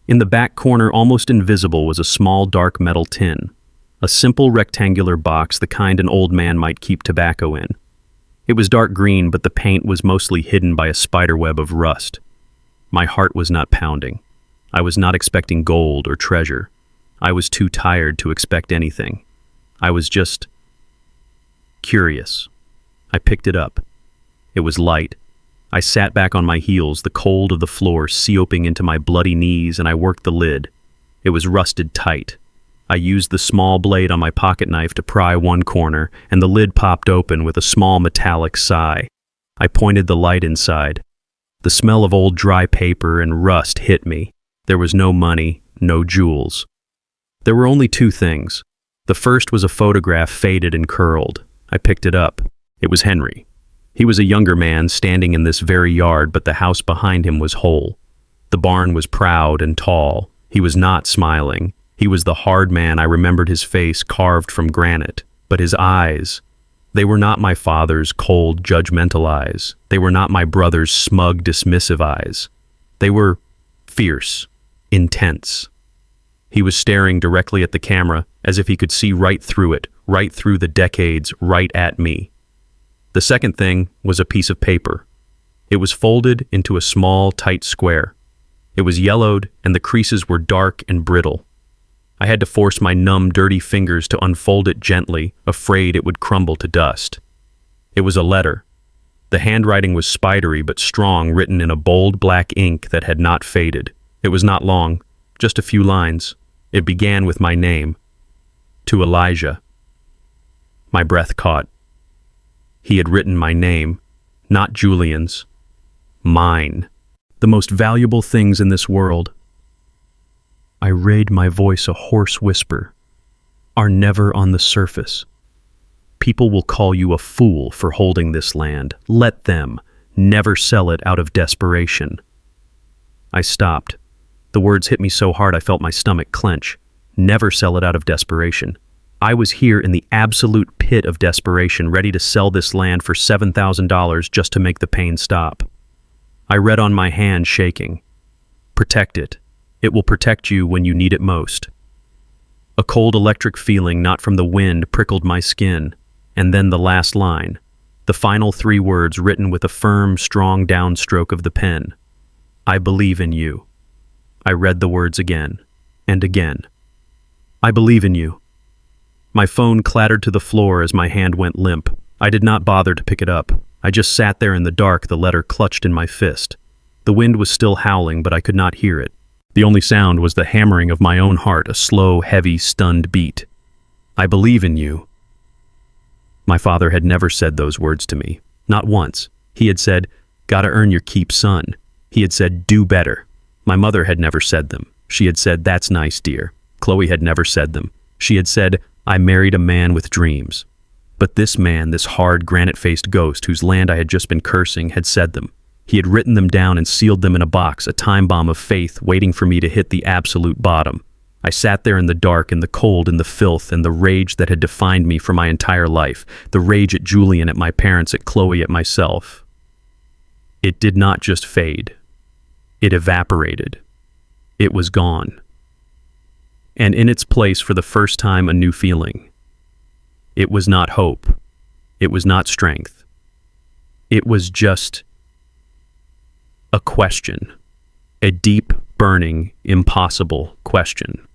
In the back corner, almost invisible, was a small, dark metal tin. A simple rectangular box, the kind an old man might keep tobacco in. It was dark green, but the paint was mostly hidden by a spiderweb of rust. My heart was not pounding. I was not expecting gold or treasure. I was too tired to expect anything. I was just curious. I picked it up. It was light. I sat back on my heels, the cold of the floor seeping into my bloody knees, and I worked the lid. It was rusted tight. I used the small blade on my pocket knife to pry one corner, and the lid popped open with a small metallic sigh. I pointed the light inside. The smell of old dry paper and rust hit me. There was no money, no jewels. There were only two things. The first was a photograph, faded and curled. I picked it up. It was Henry. He was a younger man standing in this very yard, but the house behind him was whole. The barn was proud and tall. He was not smiling. He was the hard man. I remembered his face carved from granite, but his eyes, they were not my father's cold, judgmental eyes. They were not my brother's smug, dismissive eyes. They were fierce, intense. He was staring directly at the camera, as if he could see right through it, right through the decades, right at me. The second thing was a piece of paper. It was folded into a small, tight square. It was yellowed, and the creases were dark and brittle. I had to force my numb, dirty fingers to unfold it gently, afraid it would crumble to dust. It was a letter. The handwriting was spidery but strong, written in a bold black ink that had not faded. It was not long, just a few lines. It began with my name. To Elijah. My breath caught. He had written my name, not Julian's. Mine. The most valuable things in this world. I read my voice a hoarse whisper, are never on the surface. People will call you a fool for holding this land. Let them. Never sell it out of desperation. I stopped. The words hit me so hard I felt my stomach clench. Never sell it out of desperation. I was here in the absolute pit of desperation, ready to sell this land for $7,000 just to make the pain stop. I read on my hand, shaking. Protect it. It will protect you when you need it most. A cold electric feeling, not from the wind, prickled my skin. And then the last line, the final three words written with a firm, strong downstroke of the pen. I believe in you. I read the words again and again. I believe in you. My phone clattered to the floor as my hand went limp. I did not bother to pick it up. I just sat there in the dark, the letter clutched in my fist. The wind was still howling, but I could not hear it. The only sound was the hammering of my own heart, a slow, heavy, stunned beat. I believe in you. My father had never said those words to me. Not once. He had said, gotta earn your keep, son. He had said, do better. My mother had never said them. She had said, that's nice, dear. Chloe had never said them. She had said, I married a man with dreams. But this man, this hard, granite-faced ghost whose land I had just been cursing, had said them. He had written them down and sealed them in a box, a time bomb of faith waiting for me to hit the absolute bottom. I sat there in the dark, in the cold, in the filth, and the rage that had defined me for my entire life. The rage at Julian, at my parents, at Chloe, at myself. It did not just fade. It evaporated. It was gone. And in its place, for the first time, a new feeling. It was not hope. It was not strength. It was just a question. A deep, burning, impossible question.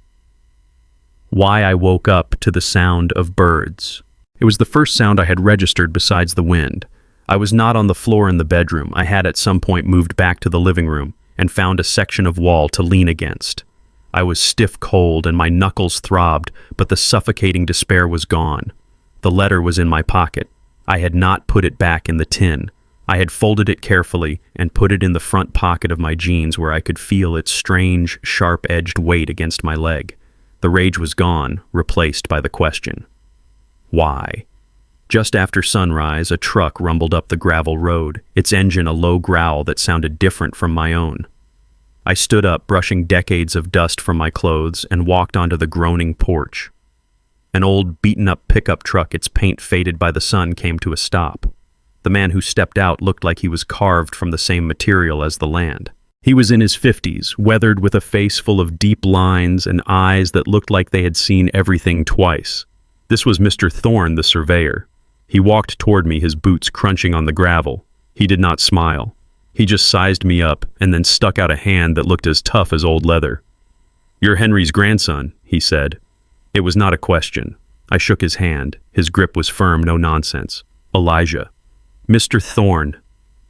Why I woke up to the sound of birds. It was the first sound I had registered besides the wind. I was not on the floor in the bedroom. I had at some point moved back to the living room and found a section of wall to lean against. I was stiff cold and my knuckles throbbed, but the suffocating despair was gone. The letter was in my pocket. I had not put it back in the tin. I had folded it carefully and put it in the front pocket of my jeans where I could feel its strange, sharp-edged weight against my leg. The rage was gone, replaced by the question. Why? Just after sunrise, a truck rumbled up the gravel road, its engine a low growl that sounded different from my own. I stood up, brushing decades of dust from my clothes, and walked onto the groaning porch. An old, beaten-up pickup truck, its paint faded by the sun, came to a stop. The man who stepped out looked like he was carved from the same material as the land. He was in his 50s, weathered with a face full of deep lines and eyes that looked like they had seen everything twice. This was Mr. Thorne, the surveyor. He walked toward me, his boots crunching on the gravel. He did not smile. He just sized me up and then stuck out a hand that looked as tough as old leather. "You're Henry's grandson," he said. It was not a question. I shook his hand. His grip was firm, no nonsense. "Elijah." "Mr. Thorne,"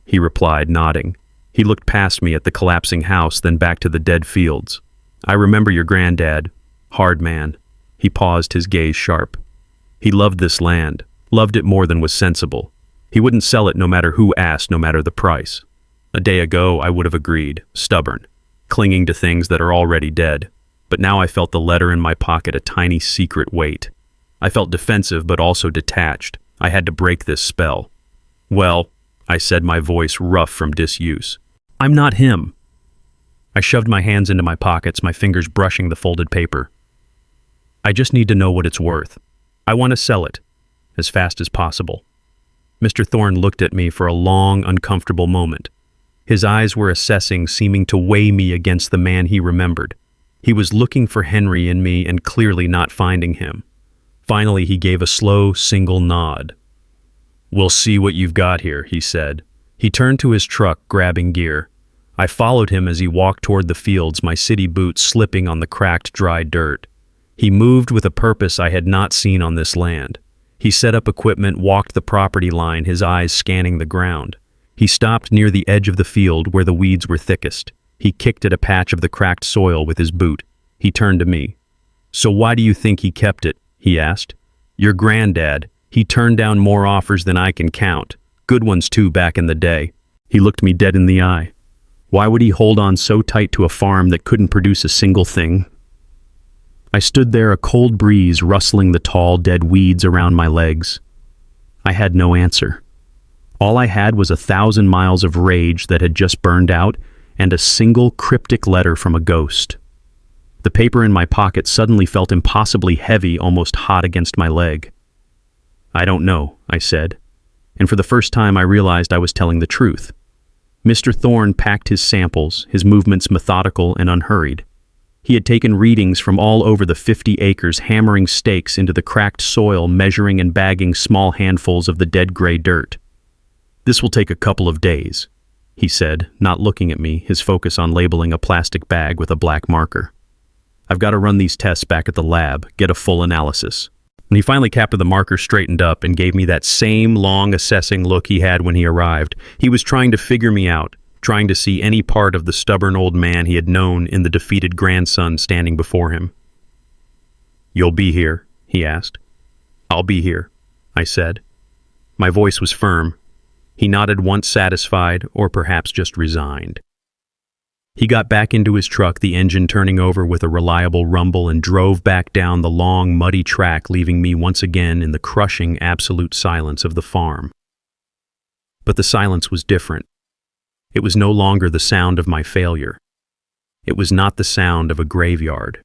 he replied, nodding. He looked past me at the collapsing house, then back to the dead fields. "I remember your granddad. Hard man." He paused, his gaze sharp. He loved this land, loved it more than was sensible. He wouldn't sell it no matter who asked, no matter the price. A day ago, I would have agreed, stubborn, clinging to things that are already dead. But now I felt the letter in my pocket a tiny secret weight. I felt defensive but also detached. I had to break this spell. "Well," I said, my voice rough from disuse, "I'm not him." I shoved my hands into my pockets, my fingers brushing the folded paper. "I just need to know what it's worth. I want to sell it, as fast as possible." Mr. Thorne looked at me for a long, uncomfortable moment. His eyes were assessing, seeming to weigh me against the man he remembered. He was looking for Henry in me and clearly not finding him. Finally, he gave a slow, single nod. "We'll see what you've got here," he said. He turned to his truck, grabbing gear. I followed him as he walked toward the fields, my city boots slipping on the cracked, dry dirt. He moved with a purpose I had not seen on this land. He set up equipment, walked the property line, his eyes scanning the ground. He stopped near the edge of the field where the weeds were thickest. He kicked at a patch of the cracked soil with his boot. He turned to me. "So why do you think he kept it?" he asked. "Your granddad. He turned down more offers than I can count. Good ones too back in the day." He looked me dead in the eye. Why would he hold on so tight to a farm that couldn't produce a single thing? I stood there, a cold breeze rustling the tall, dead weeds around my legs. I had no answer. All I had was 1,000 miles of rage that had just burned out and a single cryptic letter from a ghost. The paper in my pocket suddenly felt impossibly heavy, almost hot against my leg. "I don't know," I said, and for the first time I realized I was telling the truth. Mr. Thorne packed his samples, his movements methodical and unhurried. He had taken readings from all over the 50 acres, hammering stakes into the cracked soil, measuring and bagging small handfuls of the dead gray dirt. "This will take a couple of days," he said, not looking at me, his focus on labeling a plastic bag with a black marker. "I've got to run these tests back at the lab, get a full analysis." When he finally capped the marker, straightened up, and gave me that same long, assessing look he had when he arrived. He was trying to figure me out, trying to see any part of the stubborn old man he had known in the defeated grandson standing before him. "You'll be here?" he asked. "I'll be here," I said. My voice was firm. He nodded once, satisfied, or perhaps just resigned. He got back into his truck, the engine turning over with a reliable rumble, and drove back down the long, muddy track, leaving me once again in the crushing, absolute silence of the farm. But the silence was different. It was no longer the sound of my failure. It was not the sound of a graveyard.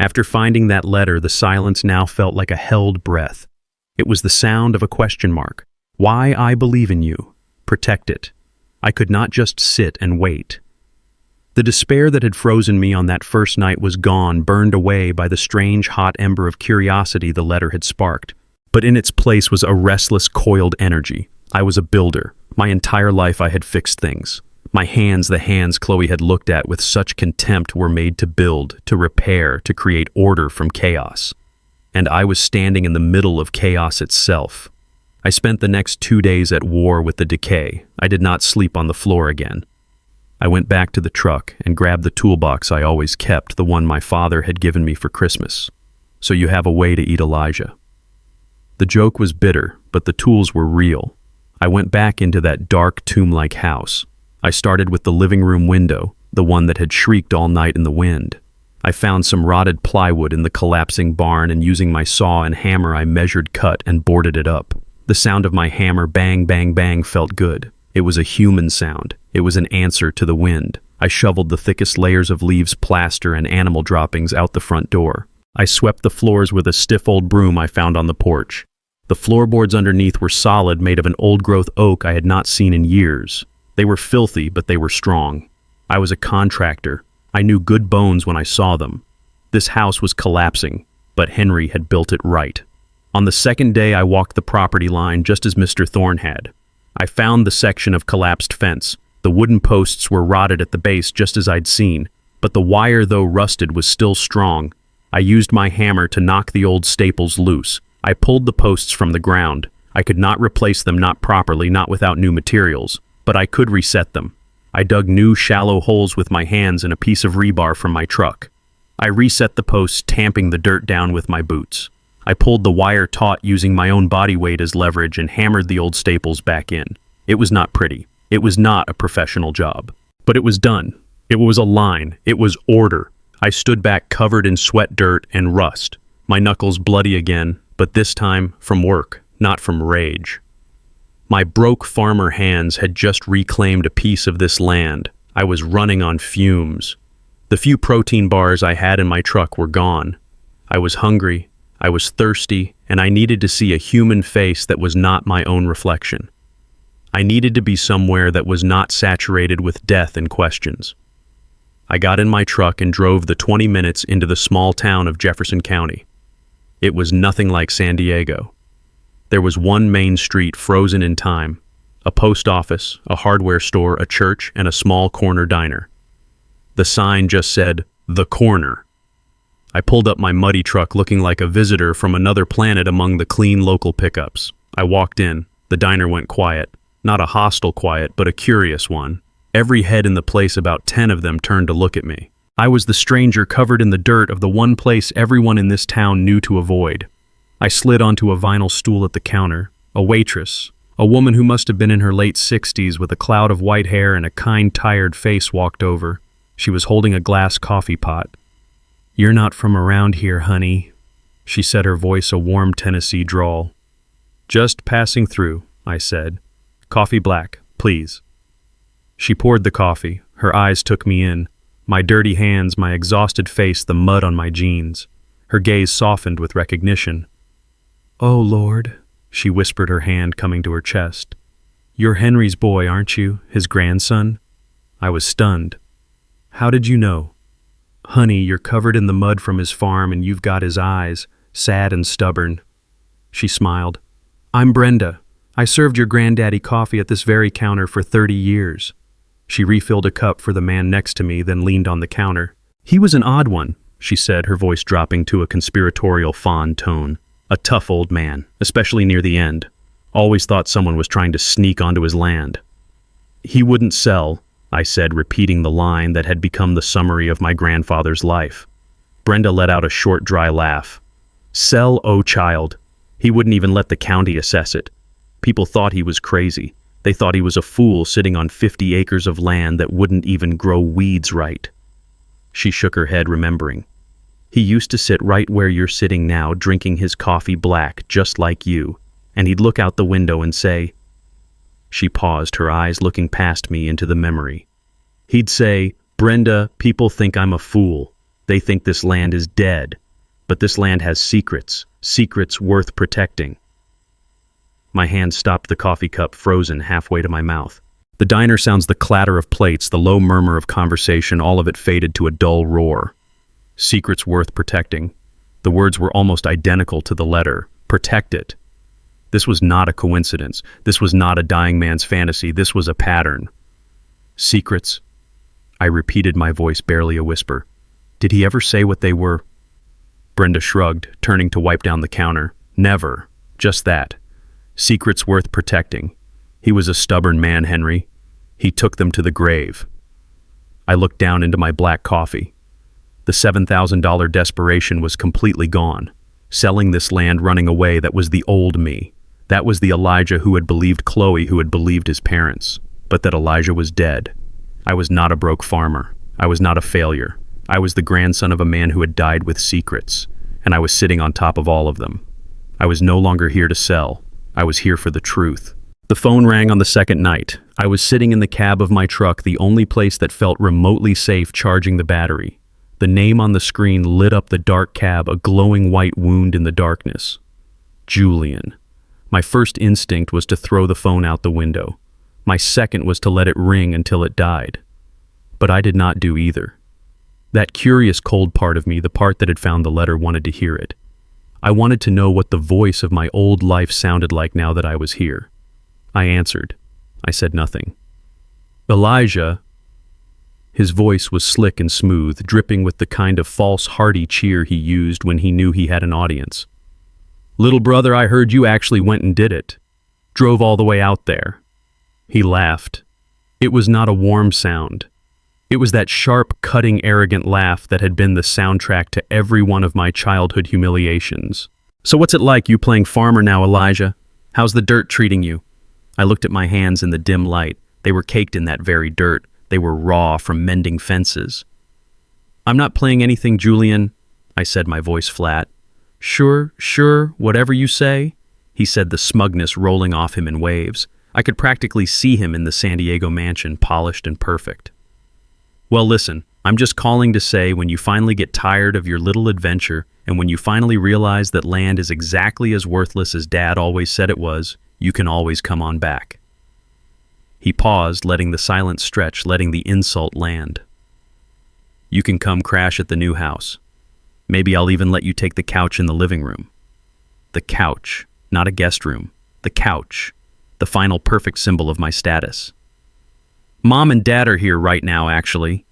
After finding that letter, the silence now felt like a held breath. It was the sound of a question mark. Why I believe in you. Protect it. I could not just sit and wait. The despair that had frozen me on that first night was gone, burned away by the strange hot ember of curiosity the letter had sparked. But in its place was a restless, coiled energy. I was a builder. My entire life I had fixed things. My hands, the hands Chloe had looked at with such contempt, were made to build, to repair, to create order from chaos. And I was standing in the middle of chaos itself. I spent the next 2 days at war with the decay. I did not sleep on the floor again. I went back to the truck and grabbed the toolbox I always kept, the one my father had given me for Christmas. "So you have a way to eat Elijah." The joke was bitter, but the tools were real. I went back into that dark, tomb-like house. I started with the living room window, the one that had shrieked all night in the wind. I found some rotted plywood in the collapsing barn, and using my saw and hammer I measured, cut, and boarded it up. The sound of my hammer bang, bang, bang felt good. It was a human sound. It was an answer to the wind. I shoveled the thickest layers of leaves, plaster, and animal droppings out the front door. I swept the floors with a stiff old broom I found on the porch. The floorboards underneath were solid, made of an old-growth oak I had not seen in years. They were filthy, but they were strong. I was a contractor. I knew good bones when I saw them. This house was collapsing, but Henry had built it right. On the second day, I walked the property line just as Mr. Thorne had. I found the section of collapsed fence. The wooden posts were rotted at the base just as I'd seen, but the wire, though rusted, was still strong. I used my hammer to knock the old staples loose. I pulled the posts from the ground. I could not replace them, not properly, not without new materials, but I could reset them. I dug new shallow holes with my hands and a piece of rebar from my truck. I reset the posts, tamping the dirt down with my boots. I pulled the wire taut using my own body weight as leverage and hammered the old staples back in. It was not pretty. It was not a professional job. But it was done. It was a line. It was order. I stood back covered in sweat, dirt, and rust. My knuckles bloody again, but this time from work, not from rage. My broke farmer hands had just reclaimed a piece of this land. I was running on fumes. The few protein bars I had in my truck were gone. I was hungry, I was thirsty, and I needed to see a human face that was not my own reflection. I needed to be somewhere that was not saturated with death and questions. I got in my truck and drove the 20 minutes into the small town of Jefferson County. It was nothing like San Diego. There was one main street frozen in time, a post office, a hardware store, a church, and a small corner diner. The sign just said, "The Corner." I pulled up my muddy truck looking like a visitor from another planet among the clean local pickups. I walked in. The diner went quiet. Not a hostile quiet, but a curious one. Every head in the place, about 10 of them, turned to look at me. I was the stranger covered in the dirt of the one place everyone in this town knew to avoid. I slid onto a vinyl stool at the counter. A waitress, a woman who must have been in her late 60s with a cloud of white hair and a kind, tired face, walked over. She was holding a glass coffee pot. "You're not from around here, honey," she said, her voice a warm Tennessee drawl. "Just passing through," I said. "Coffee black, please." She poured the coffee. Her eyes took me in. My dirty hands, my exhausted face, the mud on my jeans. Her gaze softened with recognition. "Oh, Lord," she whispered, her hand coming to her chest. "You're Henry's boy, aren't you? His grandson?" I was stunned. "How did you know?" "Honey, you're covered in the mud from his farm and you've got his eyes, sad and stubborn." She smiled. "I'm Brenda. I served your granddaddy coffee at this very counter for 30 years. She refilled a cup for the man next to me, then leaned on the counter. "He was an odd one," she said, her voice dropping to a conspiratorial, fond tone. "A tough old man, especially near the end. Always thought someone was trying to sneak onto his land." "He wouldn't sell," I said, repeating the line that had become the summary of my grandfather's life. Brenda let out a short, dry laugh. "Sell, oh child. He wouldn't even let the county assess it. People thought he was crazy. They thought he was a fool sitting on 50 acres of land that wouldn't even grow weeds right." She shook her head, remembering. "He used to sit right where you're sitting now, drinking his coffee black, just like you, and he'd look out the window and say..." She paused, her eyes looking past me into the memory. "He'd say, 'Brenda, people think I'm a fool. They think this land is dead. But this land has secrets, secrets worth protecting.'" My hand stopped the coffee cup, frozen halfway to my mouth. The diner sounds, the clatter of plates, the low murmur of conversation, all of it faded to a dull roar. Secrets worth protecting. The words were almost identical to the letter. Protect it. This was not a coincidence. This was not a dying man's fantasy. This was a pattern. Secrets? I repeated, my voice barely a whisper. "Did he ever say what they were?" Brenda shrugged, turning to wipe down the counter. "Never. Just that. Secrets worth protecting. He was a stubborn man, Henry. He took them to the grave." I looked down into my black coffee. The $7,000 desperation was completely gone. Selling this land, running away, that was the old me. That was the Elijah who had believed Chloe, who had believed his parents. But that Elijah was dead. I was not a broke farmer. I was not a failure. I was the grandson of a man who had died with secrets, and I was sitting on top of all of them. I was no longer here to sell. I was here for the truth. The phone rang on the second night. I was sitting in the cab of my truck, the only place that felt remotely safe, charging the battery. The name on the screen lit up the dark cab, a glowing white wound in the darkness. Julian. My first instinct was to throw the phone out the window. My second was to let it ring until it died. But I did not do either. That curious cold part of me, the part that had found the letter, wanted to hear it. I wanted to know what the voice of my old life sounded like now that I was here. I answered. I said nothing. Elijah. His voice was slick and smooth, dripping with the kind of false hearty cheer he used when he knew he had an audience. Little brother, I heard you actually went and did it. Drove all the way out there. He laughed. It was not a warm sound. It was that sharp, cutting, arrogant laugh that had been the soundtrack to every one of my childhood humiliations. So what's it like, you playing farmer now, Elijah? How's the dirt treating you? I looked at my hands in the dim light. They were caked in that very dirt. They were raw from mending fences. I'm not playing anything, Julian, I said, my voice flat. Sure, whatever you say, he said, the smugness rolling off him in waves. I could practically see him in the San Diego mansion, polished and perfect. Well, listen, I'm just calling to say when you finally get tired of your little adventure and when you finally realize that land is exactly as worthless as Dad always said it was, you can always come on back. He paused, letting the silence stretch, letting the insult land. You can come crash at the new house. Maybe I'll even let you take the couch in the living room. The couch, not a guest room. The couch, the final perfect symbol of my status. Mom and Dad are here right now, actually.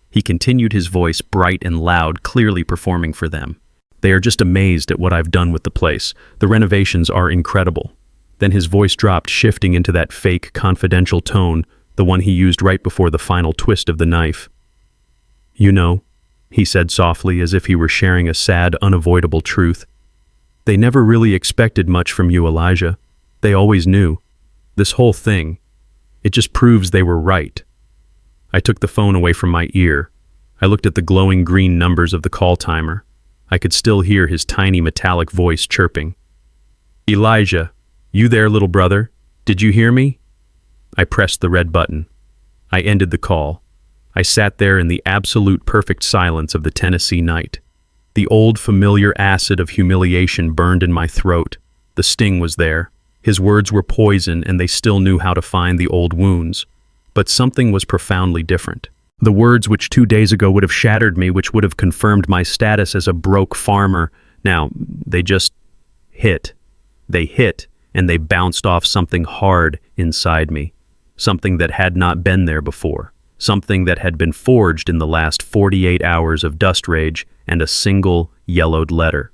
He continued, his voice bright and loud, clearly performing for them. They are just amazed at what I've done with the place. The renovations are incredible. Then his voice dropped, shifting into that fake, confidential tone, the one he used right before the final twist of the knife. You know, he said softly, as if he were sharing a sad, unavoidable truth. They never really expected much from you, Elijah. They always knew. This whole thing, it just proves they were right. I took the phone away from my ear. I looked at the glowing green numbers of the call timer. I could still hear his tiny metallic voice chirping. Elijah, you there, little brother? Did you hear me? I pressed the red button. I ended the call. I sat there in the absolute perfect silence of the Tennessee night. The old familiar acid of humiliation burned in my throat. The sting was there. His words were poison, and they still knew how to find the old wounds. But something was profoundly different. The words which 2 days ago would have shattered me, which would have confirmed my status as a broke farmer, now, they just hit. They hit, and they bounced off something hard inside me. Something that had not been there before. Something that had been forged in the last 48 hours of dust rage and a single yellowed letter.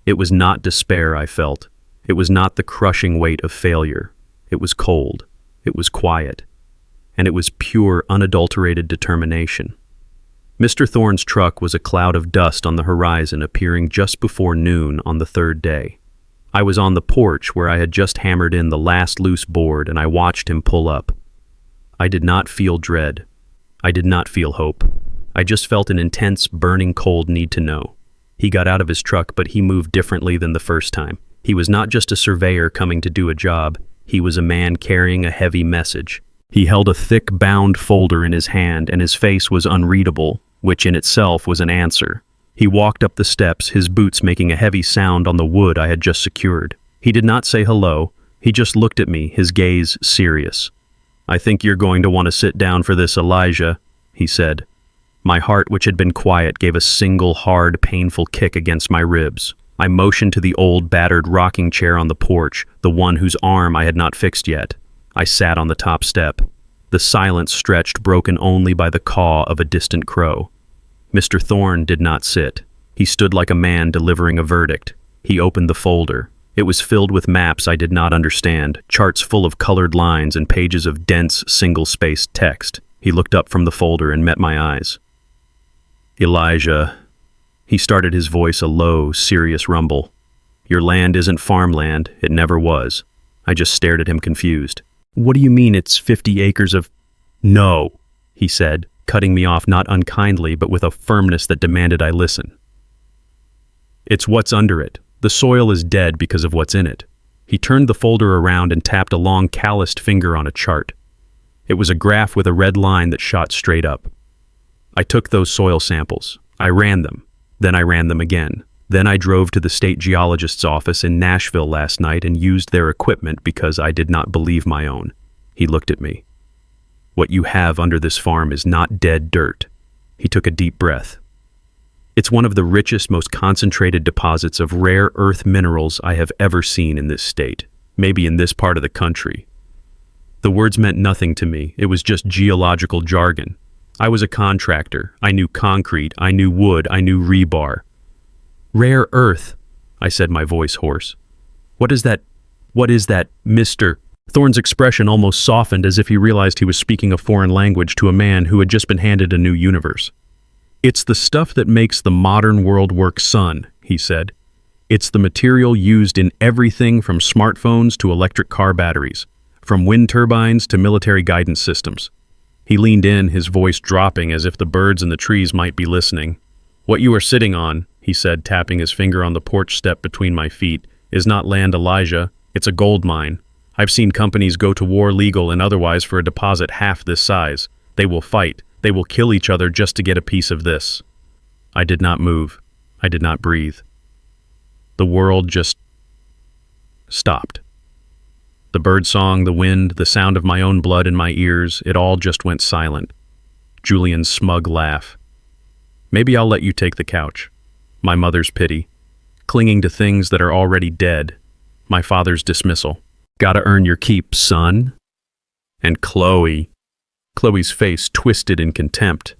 It was not despair I felt. It was not the crushing weight of failure. It was cold. It was quiet. And it was pure, unadulterated determination. Mr. Thorne's truck was a cloud of dust on the horizon, appearing just before noon on the third day. I was on the porch where I had just hammered in the last loose board, and I watched him pull up. I did not feel dread. I did not feel hope. I just felt an intense, burning cold need to know. He got out of his truck, but he moved differently than the first time. He was not just a surveyor coming to do a job. He was a man carrying a heavy message. He held a thick, bound folder in his hand, and his face was unreadable, which in itself was an answer. He walked up the steps, his boots making a heavy sound on the wood I had just secured. He did not say hello. He just looked at me, his gaze serious. I think you're going to want to sit down for this, Elijah, he said. My heart, which had been quiet, gave a single hard, painful kick against my ribs. I motioned to the old, battered rocking chair on the porch, the one whose arm I had not fixed yet. I sat on the top step. The silence stretched, broken only by the caw of a distant crow. Mr. Thorne did not sit. He stood like a man delivering a verdict. He opened the folder. It was filled with maps I did not understand, charts full of colored lines and pages of dense, single-spaced text. He looked up from the folder and met my eyes. Elijah, he started, his voice a low, serious rumble. Your land isn't farmland. It never was. I just stared at him confused. What do you mean it's 50 acres of... No, he said, cutting me off not unkindly but with a firmness that demanded I listen. It's what's under it. The soil is dead because of what's in it. He turned the folder around and tapped a long calloused finger on a chart. It was a graph with a red line that shot straight up. I took those soil samples. I ran them. Then I ran them again. Then I drove to the state geologist's office in Nashville last night and used their equipment because I did not believe my own. He looked at me. What you have under this farm is not dead dirt. He took a deep breath. It's one of the richest, most concentrated deposits of rare earth minerals I have ever seen in this state, maybe in this part of the country. The words meant nothing to me. It was just geological jargon. I was a contractor. I knew concrete. I knew wood. I knew rebar. Rare earth, I said, my voice hoarse. What is that, Mr.? Thorne's expression almost softened as if he realized he was speaking a foreign language to a man who had just been handed a new universe. It's the stuff that makes the modern world work, son, he said. It's the material used in everything from smartphones to electric car batteries, from wind turbines to military guidance systems. He leaned in, his voice dropping as if the birds in the trees might be listening. What you are sitting on, he said, tapping his finger on the porch step between my feet, is not land, Elijah. It's a gold mine. I've seen companies go to war, legal and otherwise, for a deposit half this size. They will fight. They will kill each other just to get a piece of this. I did not move. I did not breathe. The world just stopped. The birdsong, the wind, the sound of my own blood in my ears, it all just went silent. Julian's smug laugh. Maybe I'll let you take the couch. My mother's pity. Clinging to things that are already dead. My father's dismissal. Gotta earn your keep, son. And Chloe's face twisted in contempt.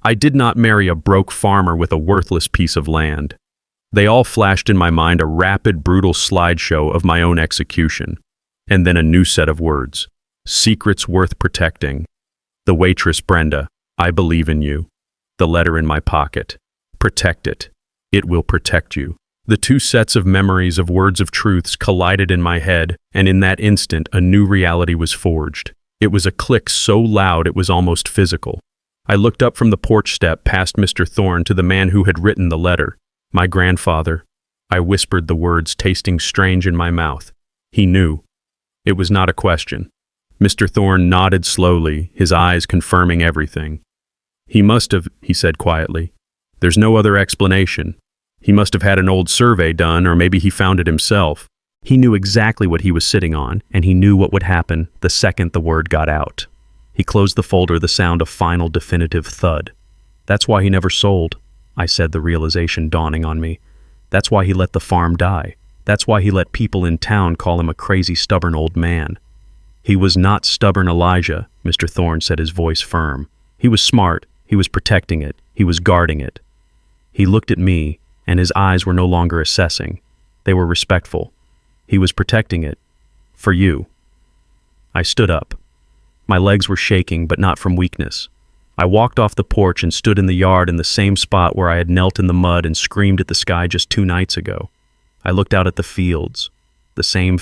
I did not marry a broke farmer with a worthless piece of land. They all flashed in my mind, a rapid, brutal slideshow of my own execution. And then a new set of words. Secrets worth protecting. The waitress Brenda, I believe in you. The letter in my pocket. Protect it. It will protect you. The two sets of memories of words of truths collided in my head, and in that instant a new reality was forged. It was a click so loud it was almost physical. I looked up from the porch step past Mr. Thorne to the man who had written the letter. My grandfather. I whispered the words, tasting strange in my mouth. He knew. It was not a question. Mr. Thorne nodded slowly, his eyes confirming everything. He must have, he said quietly. There's no other explanation. He must have had an old survey done, or maybe he found it himself. He knew exactly what he was sitting on, and he knew what would happen the second the word got out. He closed the folder, the sound of final definitive thud. That's why he never sold, I said, the realization dawning on me. That's why he let the farm die. That's why he let people in town call him a crazy, stubborn old man. He was not stubborn, Elijah, Mr. Thorne said, his voice firm. He was smart. He was protecting it. He was guarding it. He looked at me, and his eyes were no longer assessing. They were respectful. He was protecting it. For you. I stood up. My legs were shaking, but not from weakness. I walked off the porch and stood in the yard in the same spot where I had knelt in the mud and screamed at the sky just 2 nights ago. I looked out at the fields. The same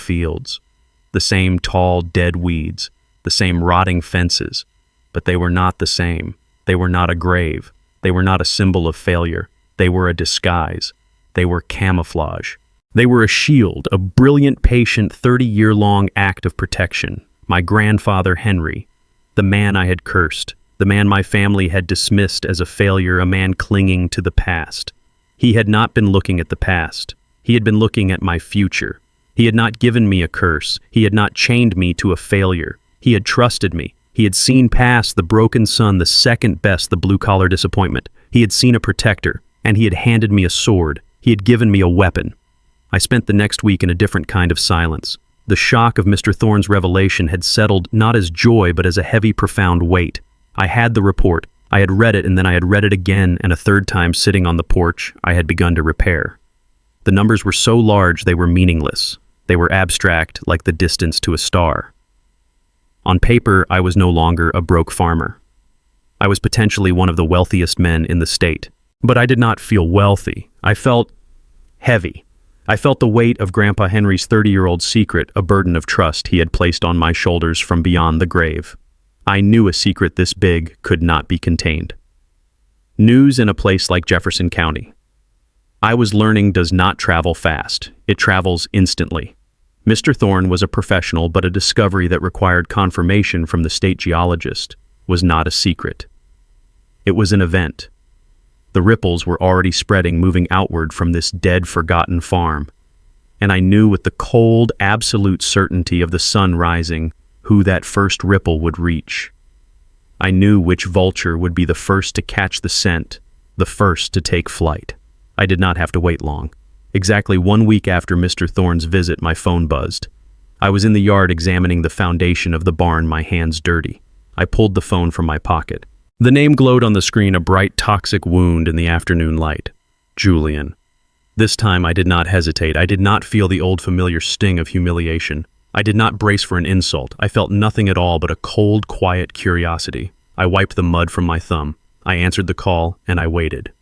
tall, dead weeds, the same rotting fences. But they were not the same. They were not a grave. They were not a symbol of failure. They were a disguise. They were camouflage. They were a shield, a brilliant, patient, 30-year-long act of protection. My grandfather, Henry, the man I had cursed, the man my family had dismissed as a failure, a man clinging to the past. He had not been looking at the past. He had been looking at my future. He had not given me a curse. He had not chained me to a failure. He had trusted me. He had seen past the broken son, the second best, the blue-collar disappointment. He had seen a protector. And he had handed me a sword. He had given me a weapon. I spent the next week in a different kind of silence. The shock of Mr. Thorne's revelation had settled not as joy, but as a heavy, profound weight. I had the report. I had read it, and then I had read it again, and a third time sitting on the porch, I had begun to repair. The numbers were so large they were meaningless. They were abstract, like the distance to a star. On paper, I was no longer a broke farmer. I was potentially one of the wealthiest men in the state. But I did not feel wealthy. I felt heavy. I felt the weight of Grandpa Henry's 30-year-old secret, a burden of trust he had placed on my shoulders from beyond the grave. I knew a secret this big could not be contained. News in a place like Jefferson County. I was learning does not travel fast. It travels instantly. Mr. Thorne was a professional, but a discovery that required confirmation from the state geologist was not a secret. It was an event. The ripples were already spreading, moving outward from this dead, forgotten farm. And I knew with the cold, absolute certainty of the sun rising who that first ripple would reach. I knew which vulture would be the first to catch the scent, the first to take flight. I did not have to wait long. Exactly 1 week after Mr. Thorne's visit, my phone buzzed. I was in the yard examining the foundation of the barn, my hands dirty. I pulled the phone from my pocket. The name glowed on the screen, a bright, toxic wound in the afternoon light. Julian. This time I did not hesitate. I did not feel the old familiar sting of humiliation. I did not brace for an insult. I felt nothing at all but a cold, quiet curiosity. I wiped the mud from my thumb. I answered the call, and I waited.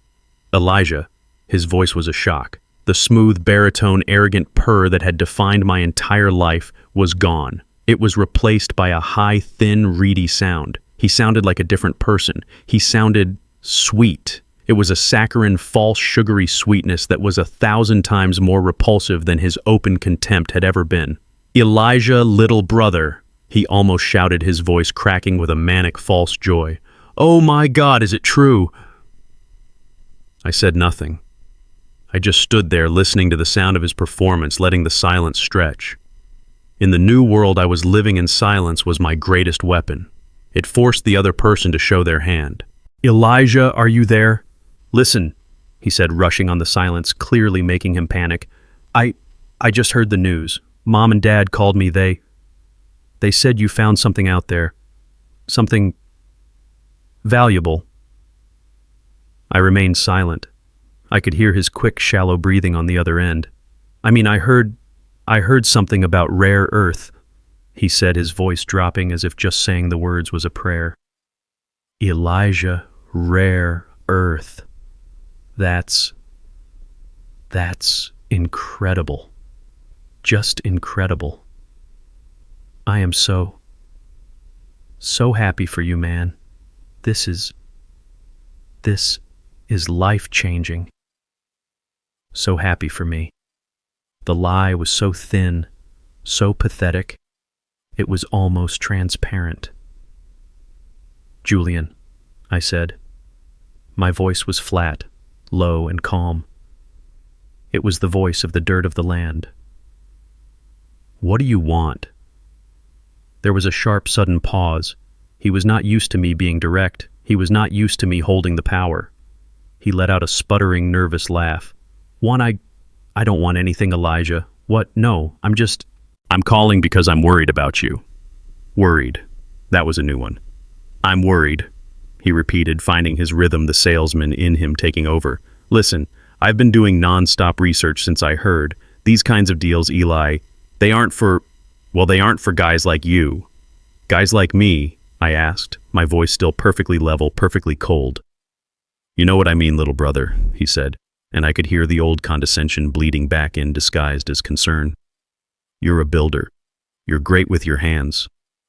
Elijah. His voice was a shock. The smooth, baritone, arrogant purr that had defined my entire life was gone. It was replaced by a high, thin, reedy sound. He sounded like a different person. He sounded sweet. It was a saccharine, false, sugary sweetness that was 1,000 times more repulsive than his open contempt had ever been. "Elijah, little brother," he almost shouted, his voice cracking with a manic, false joy. "Oh my God, is it true?" I said nothing. I just stood there listening to the sound of his performance, letting the silence stretch. In the new world I was living in, silence was my greatest weapon. It forced the other person to show their hand. "Elijah, are you there?" "Listen," he said, rushing on the silence, clearly making him panic. I just heard the news. Mom and Dad called me. They said you found something out there. Something valuable." I remained silent. I could hear his quick, shallow breathing on the other end. I heard something about rare earth," he said, his voice dropping as if just saying the words was a prayer. "Elijah, rare earth. That's incredible. Just incredible. I am so happy for you, man. This is life-changing. So happy for me." The lie was so thin, so pathetic, it was almost transparent. "Julian," I said. My voice was flat, low, and calm. It was the voice of the dirt of the land. "What do you want?" There was a sharp, sudden pause. He was not used to me being direct. He was not used to me holding the power. He let out a sputtering, nervous laugh. I don't want anything, Elijah. What? No, I'm calling because I'm worried about you." Worried. That was a new one. "I'm worried," he repeated, finding his rhythm, the salesman in him taking over. "Listen, I've been doing non-stop research since I heard. These kinds of deals, Eli, they aren't for guys like you." "Guys like me?" I asked, my voice still perfectly level, perfectly cold. "You know what I mean, little brother," he said, and I could hear the old condescension bleeding back in, disguised as concern. "You're a builder. You're great with your hands.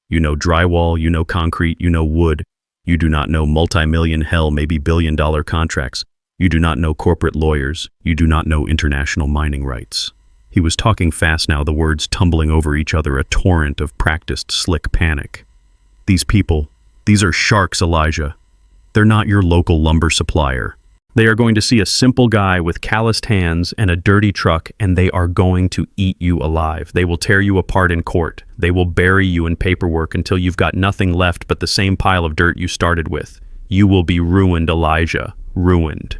You know drywall, you know concrete, you know wood. You do not know multi-million, hell, maybe billion-dollar contracts. You do not know corporate lawyers. You do not know international mining rights." He was talking fast now, the words tumbling over each other, a torrent of practiced, slick panic. "These people, these are sharks, Elijah. They're not your local lumber supplier. They are going to see a simple guy with calloused hands and a dirty truck, and they are going to eat you alive. They will tear you apart in court. They will bury you in paperwork until you've got nothing left but the same pile of dirt you started with. You will be ruined, Elijah. Ruined."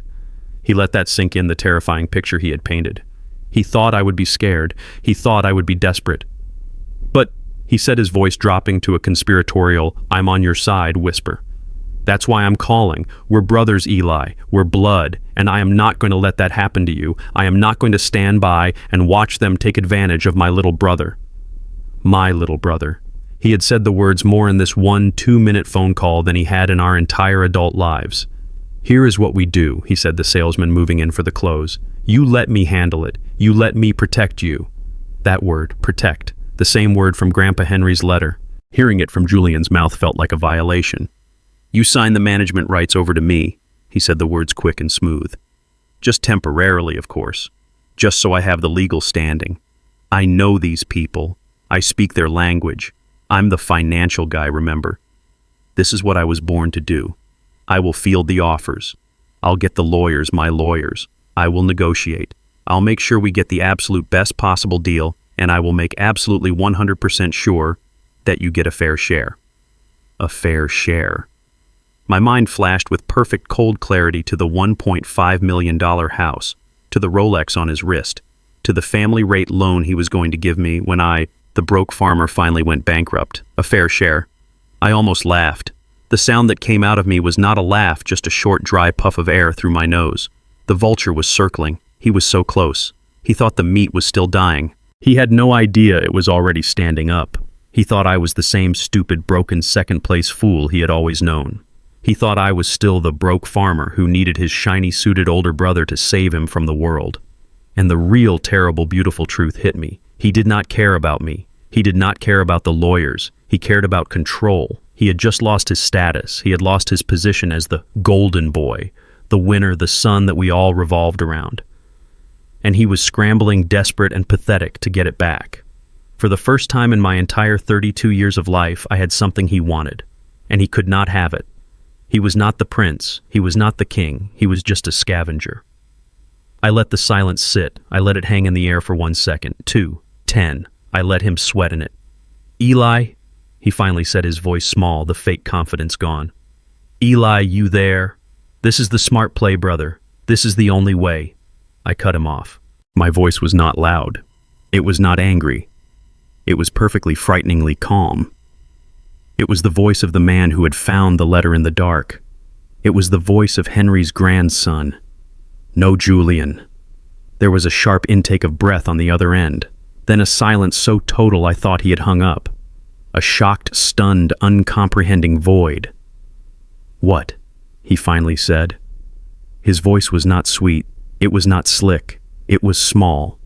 He let that sink in, the terrifying picture he had painted. He thought I would be scared. He thought I would be desperate. "But," he said, his voice dropping to a conspiratorial, "I'm on your side" whisper. "That's why I'm calling. We're brothers, Eli. We're blood, and I am not going to let that happen to you. I am not going to stand by and watch them take advantage of my little brother." My little brother. He had said the words more in this 1-2-minute phone call than he had in our entire adult lives. "Here is what we do," he said, the salesman moving in for the close. "You let me handle it. You let me protect you." That word, protect, the same word from Grandpa Henry's letter. Hearing it from Julian's mouth felt like a violation. "You sign the management rights over to me," he said, the words quick and smooth. "Just temporarily, of course. Just so I have the legal standing. I know these people. I speak their language. I'm the financial guy, remember? This is what I was born to do. I will field the offers. I'll get the lawyers, my lawyers. I will negotiate. I'll make sure we get the absolute best possible deal, and I will make absolutely 100% sure that you get a fair share." A fair share. My mind flashed with perfect cold clarity to the $1.5 million house, to the Rolex on his wrist, to the family rate loan he was going to give me when I The broke farmer finally went bankrupt. A fair share. I almost laughed. The sound that came out of me was not a laugh, just a short, dry puff of air through my nose. The vulture was circling. He was so close. He thought the meat was still dying. He had no idea it was already standing up. He thought I was the same stupid, broken second-place fool he had always known. He thought I was still the broke farmer who needed his shiny-suited older brother to save him from the world. And the real terrible, beautiful truth hit me. He did not care about me. He did not care about the lawyers. He cared about control. He had just lost his status. He had lost his position as the golden boy, the winner, the son that we all revolved around. And he was scrambling, desperate and pathetic to get it back. For the first time in my entire 32 years of life, I had something he wanted, and he could not have it. He was not the prince. He was not the king. He was just a scavenger. I let the silence sit. I let it hang in the air for 1 second, 2, 10. I let him sweat in it. "Eli," he finally said, his voice small, the fake confidence gone. "Eli, you there? This is the smart play, brother. This is the only way." I cut him off. My voice was not loud. It was not angry. It was perfectly frighteningly calm. It was the voice of the man who had found the letter in the dark. It was the voice of Henry's grandson. No, Julian. There was a sharp intake of breath on the other end, then a silence so total I thought he had hung up. A shocked, stunned, uncomprehending void. "What?" he finally said. His voice was not sweet. It was not slick. It was small.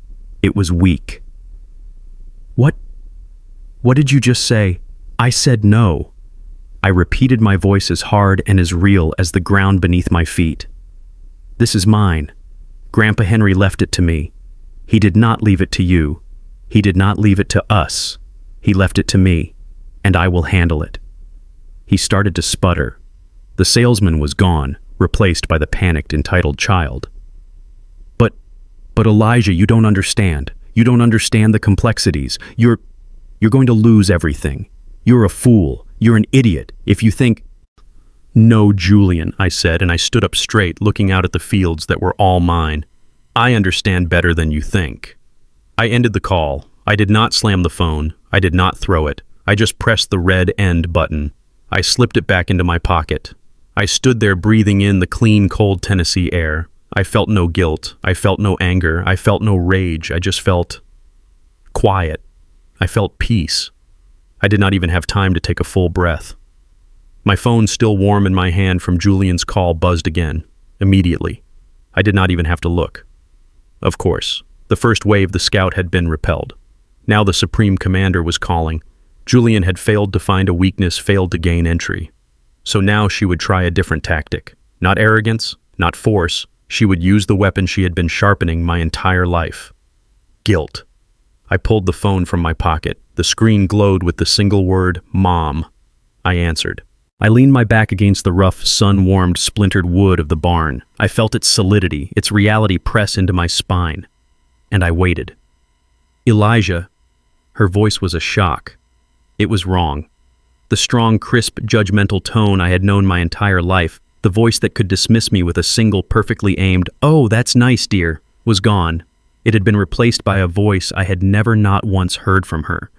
It was weak. What did you just say?" "I said no." I repeated, my voice as hard and as real as the ground beneath my feet. "This is mine. Grandpa Henry left it to me. He did not leave it to you. He did not leave it to us. He left it to me, and I will handle it." He started to sputter. The salesman was gone, replaced by the panicked, entitled child. But Elijah, you don't understand. You don't understand the complexities. You're going to lose everything. You're a fool. You're an idiot if you think... "No, Julian," I said, and I stood up straight, looking out at the fields that were all mine. "I understand better than you think." I ended the call. I did not slam the phone. I did not throw it. I just pressed the red end button. I slipped it back into my pocket. I stood there breathing in the clean, cold Tennessee air. I felt no guilt. I felt no anger. I felt no rage. I just felt quiet. I felt peace. I did not even have time to take a full breath. My phone, still warm in my hand from Julian's call, buzzed again, immediately. I did not even have to look. Of course, the first wave the scout had been repelled. Now the Supreme Commander was calling. Julian had failed to find a weakness, failed to gain entry. So now she would try a different tactic. Not arrogance, not force. She would use the weapon she had been sharpening my entire life. Guilt. I pulled the phone from my pocket. The screen glowed with the single word, "Mom." I answered. I leaned my back against the rough, sun-warmed, splintered wood of the barn. I felt its solidity, its reality press into my spine. And I waited. "Elijah." Her voice was a shock. It was wrong. The strong, crisp, judgmental tone I had known my entire life, the voice that could dismiss me with a single, perfectly aimed, "Oh, that's nice, dear," was gone. It had been replaced by a voice I had never not once heard from her.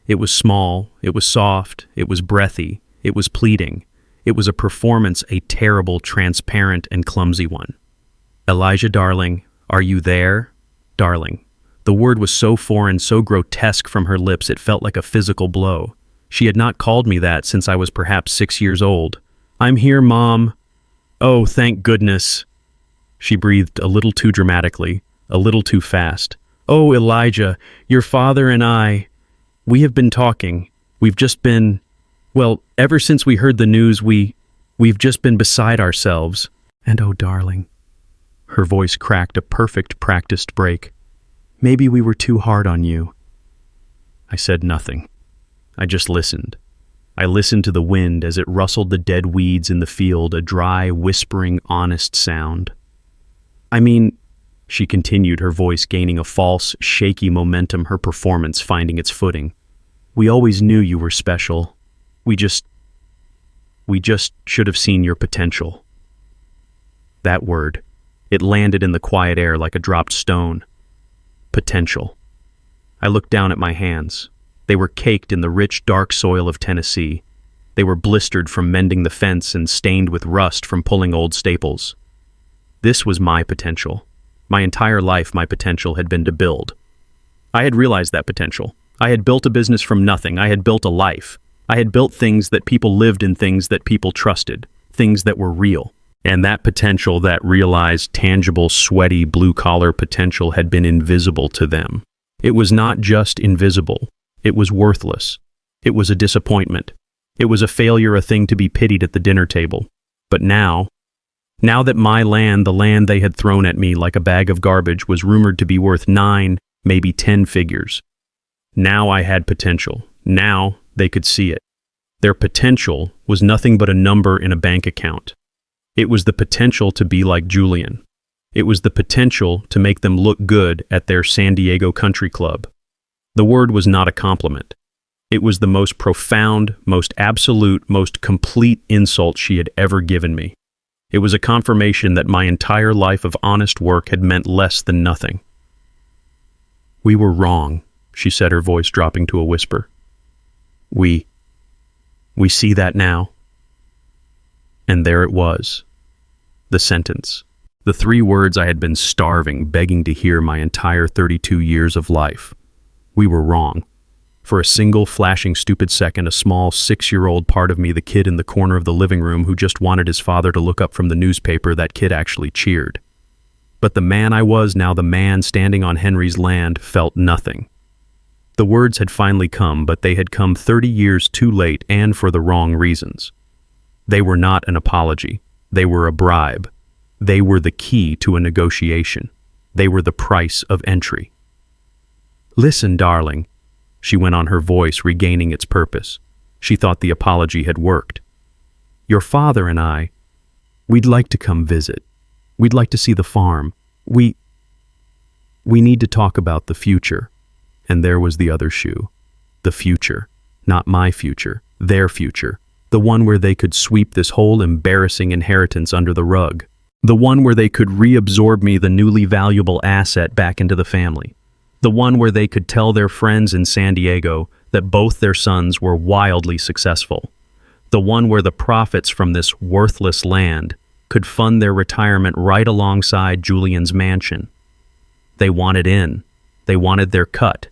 It was small, it was soft, it was breathy, it was pleading. It was a performance, a terrible, transparent, and clumsy one. "Elijah, darling, are you there? Darling." The word was so foreign, so grotesque from her lips, it felt like a physical blow. She had not called me that since I was perhaps 6 years old. "I'm here, Mom." "Oh, thank goodness." She breathed a little too dramatically, a little too fast. "Oh, Elijah, your father and we have been talking. We've just been, well, ever since we heard the news, we've just been beside ourselves. And oh, darling." Her voice cracked, a perfect practiced break. "Maybe we were too hard on you." I said nothing. I just listened. I listened to the wind as it rustled the dead weeds in the field, a dry, whispering, honest sound. "I mean," she continued, her voice gaining a false, shaky momentum, her performance finding its footing. "We always knew you were special. We just should have seen your potential." That word, it landed in the quiet air like a dropped stone. Potential. I looked down at my hands. They were caked in the rich, dark soil of Tennessee. They were blistered from mending the fence and stained with rust from pulling old staples. This was my potential. My entire life, my potential had been to build. I had realized that potential. I had built a business from nothing. I had built a life. I had built things that people lived in, things that people trusted, things that were real. And that potential, that realized, tangible, sweaty, blue-collar potential had been invisible to them. It was not just invisible. It was worthless. It was a disappointment. It was a failure, a thing to be pitied at the dinner table. But now that my land, the land they had thrown at me like a bag of garbage, was rumored to be worth 9, maybe 10 figures. Now I had potential. Now they could see it. Their potential was nothing but a number in a bank account. It was the potential to be like Julian. It was the potential to make them look good at their San Diego country club. The word was not a compliment. It was the most profound, most absolute, most complete insult she had ever given me. It was a confirmation that my entire life of honest work had meant less than nothing. "We were wrong," she said, her voice dropping to a whisper. We see that now." And there it was. The sentence. The 3 words I had been starving, begging to hear my entire 32 years of life. We were wrong. For a single flashing stupid second, a small 6-year-old part of me, the kid in the corner of the living room who just wanted his father to look up from the newspaper, that kid actually cheered. But the man I was now, the man standing on Henry's land, felt nothing. The words had finally come, but they had come 30 years too late and for the wrong reasons. They were not an apology. They were a bribe. They were the key to a negotiation. They were the price of entry. "Listen, darling," she went on, her voice regaining its purpose. She thought the apology had worked. "Your father and we'd like to come visit. We'd like to see the farm. We need to talk about the future." And there was the other shoe. The future. Not my future. Their future. The one where they could sweep this whole embarrassing inheritance under the rug. The one where they could reabsorb me, the newly valuable asset, back into the family. The one where they could tell their friends in San Diego that both their sons were wildly successful. The one where the profits from this worthless land could fund their retirement right alongside Julian's mansion. They wanted in. They wanted their cut.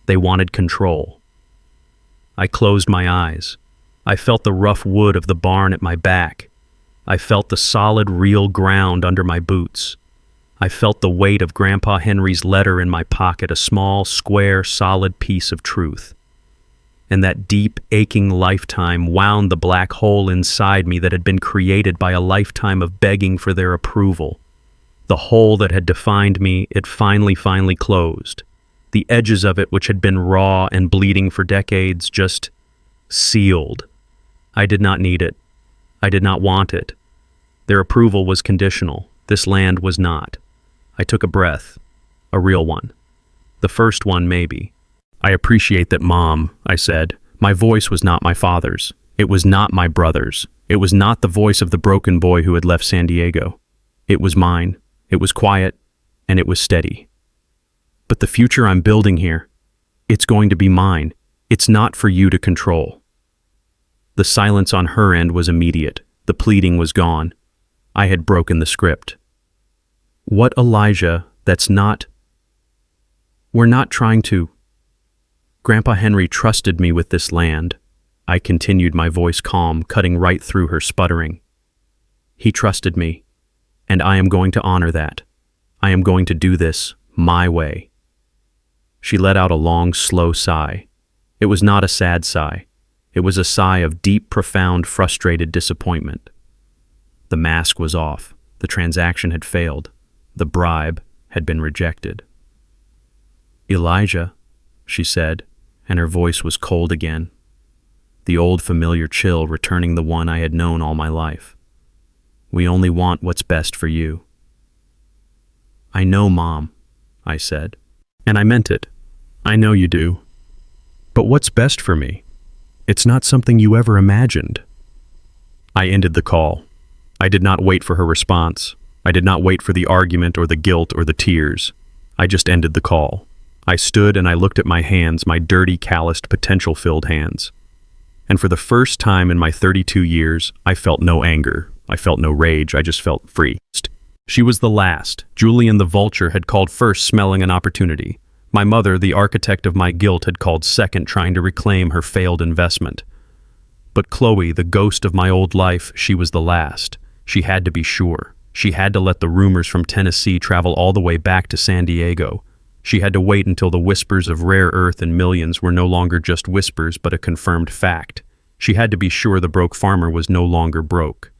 They wanted control. I closed my eyes. I felt the rough wood of the barn at my back. I felt the solid, real ground under my boots. I felt the weight of Grandpa Henry's letter in my pocket, a small, square, solid piece of truth. And that deep, aching lifetime wound the black hole inside me that had been created by a lifetime of begging for their approval. The hole that had defined me, it finally closed. The edges of it, which had been raw and bleeding for decades, just sealed. I did not need it. I did not want it. Their approval was conditional. This land was not. I took a breath. A real one. The first one, maybe. "I appreciate that, Mom," I said. My voice was not my father's. It was not my brother's. It was not the voice of the broken boy who had left San Diego. It was mine. It was quiet, and it was steady. "But the future I'm building here, it's going to be mine. It's not for you to control." The silence on her end was immediate. The pleading was gone. I had broken the script. "What, Elijah? That's not... We're not trying to... Grandpa Henry trusted me with this land." I continued, my voice calm, cutting right through her sputtering. "He trusted me, and I am going to honor that. I am going to do this my way." She let out a long, slow sigh. It was not a sad sigh. It was a sigh of deep, profound, frustrated disappointment. The mask was off. The transaction had failed. The bribe had been rejected. "Elijah," she said, and her voice was cold again. The old familiar chill returning, the one I had known all my life. "We only want what's best for you." "I know, Mom," I said. And I meant it. "I know you do. But what's best for me? It's not something you ever imagined." I ended the call. I did not wait for her response. I did not wait for the argument or the guilt or the tears. I just ended the call. I stood and I looked at my hands, my dirty, calloused, potential-filled hands. And for the first time in my 32 years, I felt no anger. I felt no rage. I just felt free. She was the last. Julian the vulture had called first, smelling an opportunity. My mother, the architect of my guilt, had called second, trying to reclaim her failed investment. But Chloe, the ghost of my old life, she was the last. She had to be sure. She had to let the rumors from Tennessee travel all the way back to San Diego. She had to wait until the whispers of rare earth and millions were no longer just whispers but a confirmed fact. She had to be sure the broke farmer was no longer broke.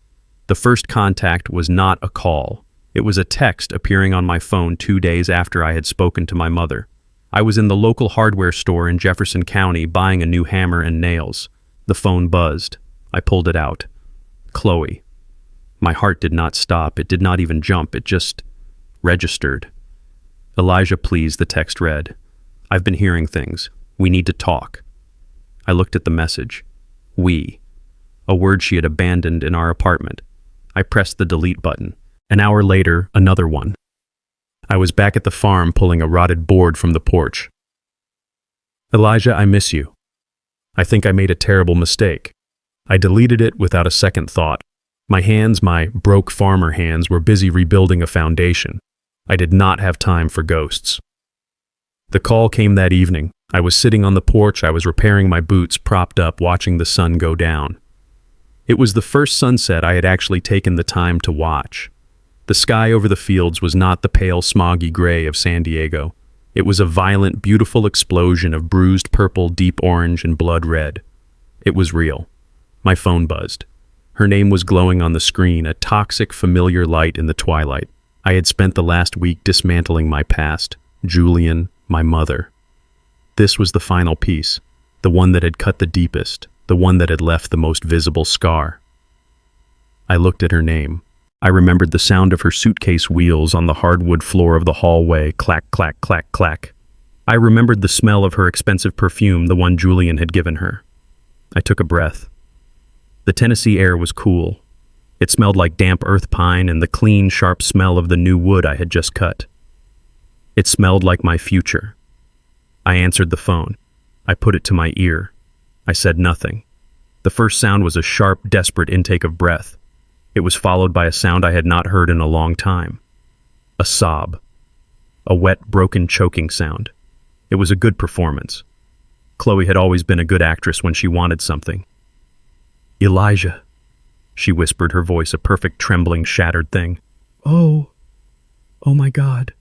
The first contact was not a call. It was a text appearing on my phone 2 days after I had spoken to my mother. I was in the local hardware store in Jefferson County buying a new hammer and nails. The phone buzzed. I pulled it out. Chloe. My heart did not stop. It did not even jump. It just registered. Elijah, please, the text read. I've been hearing things. We need to talk. I looked at the message. We. A word she had abandoned in our apartment. I pressed the delete button. An hour later, another one. I was back at the farm pulling a rotted board from the porch. Elijah, I miss you. I think I made a terrible mistake. I deleted it without a second thought. My hands, my broke farmer hands, were busy rebuilding a foundation. I did not have time for ghosts. The call came that evening. I was sitting on the porch. I was repairing my boots, propped up, watching the sun go down. It was the first sunset I had actually taken the time to watch. The sky over the fields was not the pale, smoggy gray of San Diego. It was a violent, beautiful explosion of bruised purple, deep orange, and blood red. It was real. My phone buzzed. Her name was glowing on the screen, a toxic, familiar light in the twilight. I had spent the last week dismantling my past, Julian, my mother. This was the final piece, the one that had cut the deepest, the one that had left the most visible scar. I looked at her name. I remembered the sound of her suitcase wheels on the hardwood floor of the hallway, clack, clack, clack, clack. I remembered the smell of her expensive perfume, the one Julian had given her. I took a breath. The Tennessee air was cool. It smelled like damp earth pine and the clean, sharp smell of the new wood I had just cut. It smelled like my future. I answered the phone. I put it to my ear. I said nothing. The first sound was a sharp, desperate intake of breath. It was followed by a sound I had not heard in a long time. A sob. A wet, broken, choking sound. It was a good performance. Chloe had always been a good actress when she wanted something. Elijah, she whispered, her voice a perfect, trembling, shattered thing. Oh my God.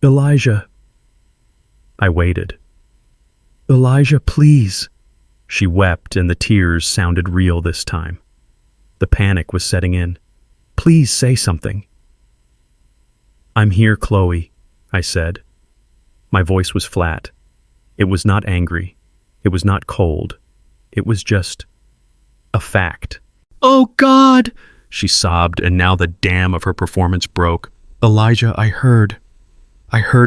Elijah. I waited. Elijah, please. She wept, and the tears sounded real this time. The panic was setting in. Please say something. I'm here, Chloe, I said. My voice was flat. It was not angry. It was not cold. It was just a fact. Oh, God, she sobbed, and now the dam of her performance broke. Elijah, I heard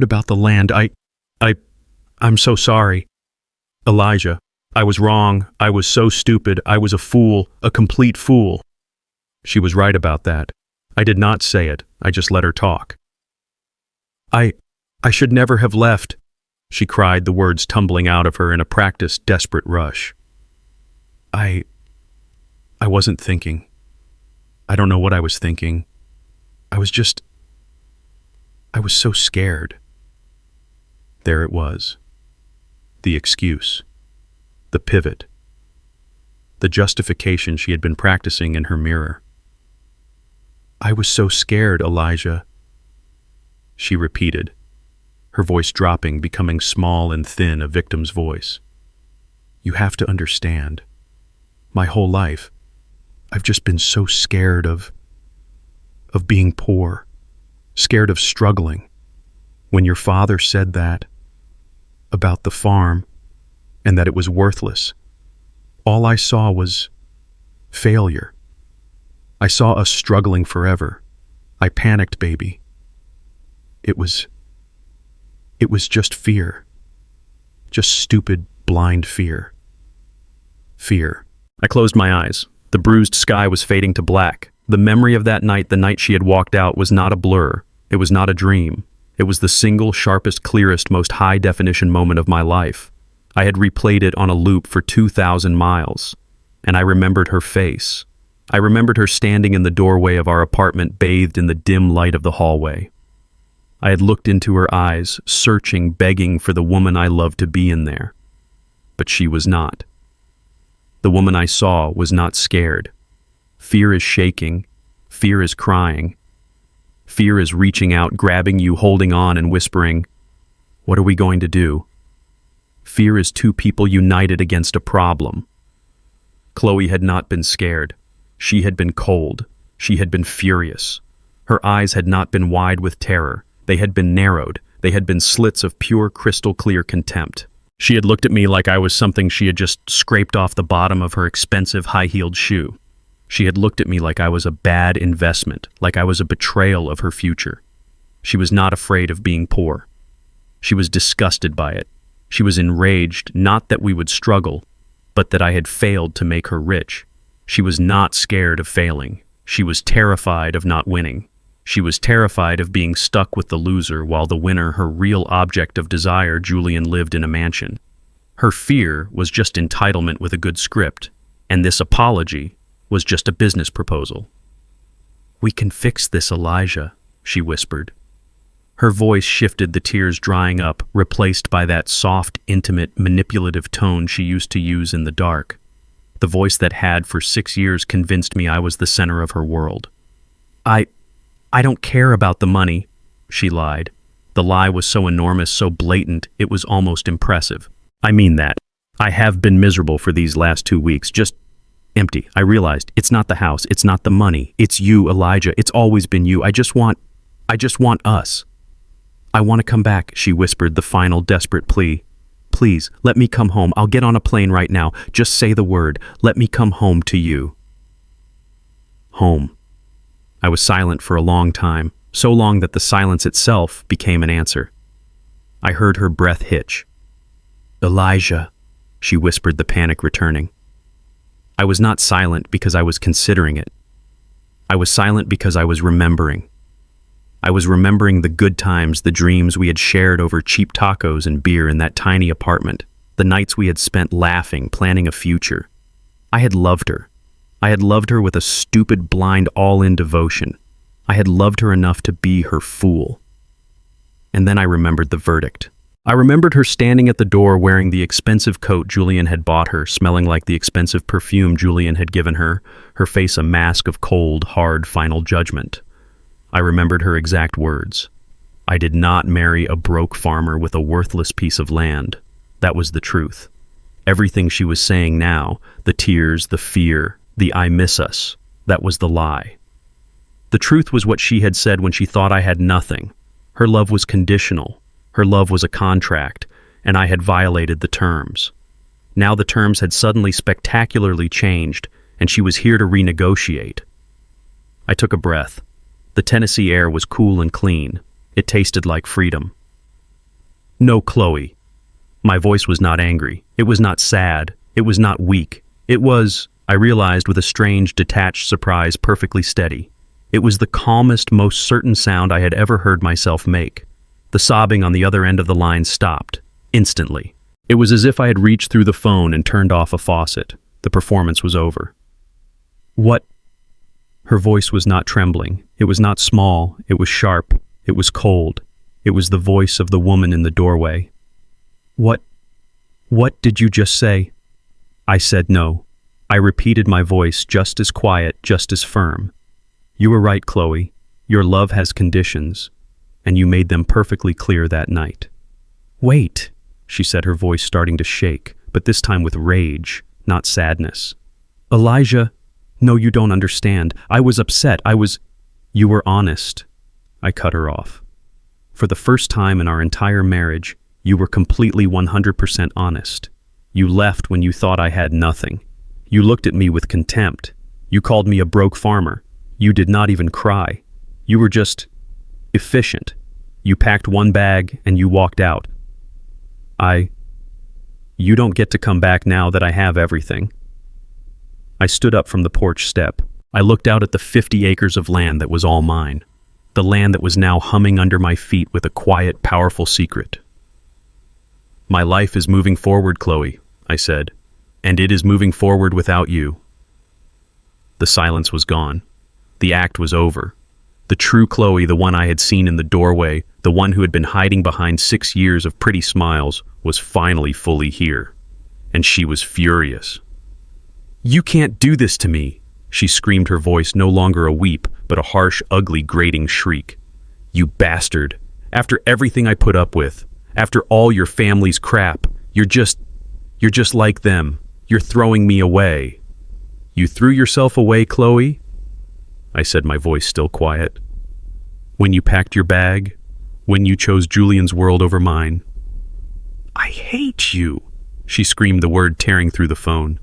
about the land. I'm so sorry. Elijah, I was wrong. I was so stupid. I was a fool, a complete fool. She was right about that. I did not say it. I just let her talk. I should never have left, she cried, the words tumbling out of her in a practiced, desperate rush. I wasn't thinking. I don't know what I was thinking. I was so scared. There it was. The excuse. The pivot. The justification she had been practicing in her mirror. I was so scared, Elijah, she repeated, her voice dropping, becoming small and thin, a victim's voice. You have to understand. My whole life, I've just been so scared of being poor, scared of struggling. When your father said that about the farm and that it was worthless, all I saw was failure. I saw us struggling forever. I panicked, baby. It was just fear. Just stupid, blind fear. Fear. I closed my eyes. The bruised sky was fading to black. The memory of that night, the night she had walked out, was not a blur. It was not a dream. It was the single, sharpest, clearest, most high-definition moment of my life. I had replayed it on a loop for 2,000 miles, and I remembered her face. I remembered her standing in the doorway of our apartment, bathed in the dim light of the hallway. I had looked into her eyes, searching, begging for the woman I loved to be in there. But she was not. The woman I saw was not scared. Fear is shaking. Fear is crying. Fear is reaching out, grabbing you, holding on, and whispering, "What are we going to do?" Fear is two people united against a problem. Chloe had not been scared. She had been cold. She had been furious. Her eyes had not been wide with terror. They had been narrowed. They had been slits of pure, crystal-clear contempt. She had looked at me like I was something she had just scraped off the bottom of her expensive high-heeled shoe. She had looked at me like I was a bad investment, like I was a betrayal of her future. She was not afraid of being poor. She was disgusted by it. She was enraged, not that we would struggle, but that I had failed to make her rich. She was not scared of failing. She was terrified of not winning. She was terrified of being stuck with the loser while the winner, her real object of desire, Julian, lived in a mansion. Her fear was just entitlement with a good script, and this apology was just a business proposal. "We can fix this, Elijah," she whispered. Her voice shifted, the tears drying up, replaced by that soft, intimate, manipulative tone she used to use in the dark. The voice that had, for 6 years, convinced me I was the center of her world. I don't care about the money," she lied. The lie was so enormous, so blatant, it was almost impressive. "I mean that. I have been miserable for these last 2 weeks, just empty. I realized it's not the house, it's not the money, it's you, Elijah. It's always been you. I just want us. I want to come back," she whispered, the final desperate plea. "Please, let me come home. I'll get on a plane right now. Just say the word. Let me come home to you." Home. I was silent for a long time, so long that the silence itself became an answer. I heard her breath hitch. "Elijah," she whispered, the panic returning. I was not silent because I was considering it. I was silent because I was remembering. I was remembering the good times, the dreams we had shared over cheap tacos and beer in that tiny apartment, the nights we had spent laughing, planning a future. I had loved her. I had loved her with a stupid, blind, all-in devotion. I had loved her enough to be her fool. And then I remembered the verdict. I remembered her standing at the door wearing the expensive coat Julian had bought her, smelling like the expensive perfume Julian had given her, her face a mask of cold, hard, final judgment. I remembered her exact words. "I did not marry a broke farmer with a worthless piece of land." That was the truth. Everything she was saying now, the tears, the fear, the "I miss us," that was the lie. The truth was what she had said when she thought I had nothing. Her love was conditional. Her love was a contract, and I had violated the terms. Now the terms had suddenly spectacularly changed, and she was here to renegotiate. I took a breath. The Tennessee air was cool and clean. It tasted like freedom. "No, Chloe." My voice was not angry. It was not sad. It was not weak. It was, I realized with a strange, detached surprise, perfectly steady. It was the calmest, most certain sound I had ever heard myself make. The sobbing on the other end of the line stopped, instantly. It was as if I had reached through the phone and turned off a faucet. The performance was over. "What?" Her voice was not trembling. It was not small. It was sharp. It was cold. It was the voice of the woman in the doorway. What did you just say?" I said no. I repeated my voice, just as quiet, just as firm. "You were right, Chloe. Your love has conditions, and you made them perfectly clear that night." "Wait," she said, her voice starting to shake, but this time with rage, not sadness. "Elijah, no, you don't understand. I was upset. You were honest." I cut her off. "For the first time in our entire marriage, you were completely 100% honest. You left when you thought I had nothing. You looked at me with contempt. You called me a broke farmer. You did not even cry. You were just efficient. You packed one bag and you walked out. You don't get to come back now that I have everything." I stood up from the porch step. I looked out at the 50 acres of land that was all mine. the land that was now humming under my feet with a quiet, powerful secret. "My life is moving forward, Chloe," I said, "and it is moving forward without you." The silence was gone. The act was over. The true Chloe, the one I had seen in the doorway, the one who had been hiding behind 6 years of pretty smiles, was finally fully here. And she was furious. "You can't do this to me," she screamed, her voice no longer a weep, but a harsh, ugly, grating shriek. "You bastard. After everything I put up with, after all your family's crap, you're just like them. You're throwing me away." "You threw yourself away, Chloe?" I said, my voice still quiet. "When you packed your bag? When you chose Julian's world over mine?" "I hate you," she screamed, the word tearing through the phone.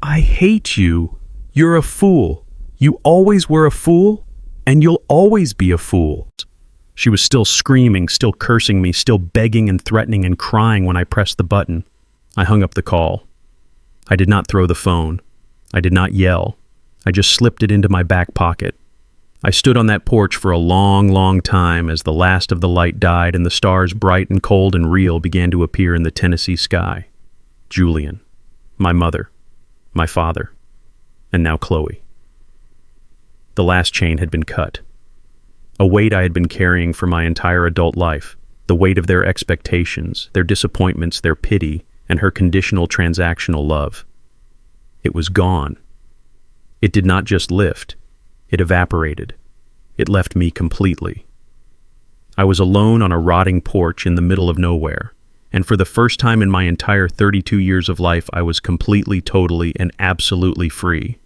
"I hate you. You're a fool. You always were a fool, and you'll always be a fool." She was still screaming, still cursing me, still begging and threatening and crying when I pressed the button. I hung up the call. I did not throw the phone. I did not yell. I just slipped it into my back pocket. I stood on that porch for a long, long time as the last of the light died and the stars, bright and cold and real, began to appear in the Tennessee sky. Julian, my mother, my father, and now Chloe. The last chain had been cut. A weight I had been carrying for my entire adult life, the weight of their expectations, their disappointments, their pity, and her conditional transactional love. It was gone. It did not just lift, it evaporated. It left me completely. I was alone on a rotting porch in the middle of nowhere, and for the first time in my entire 32 years of life, I was completely, totally, and absolutely free.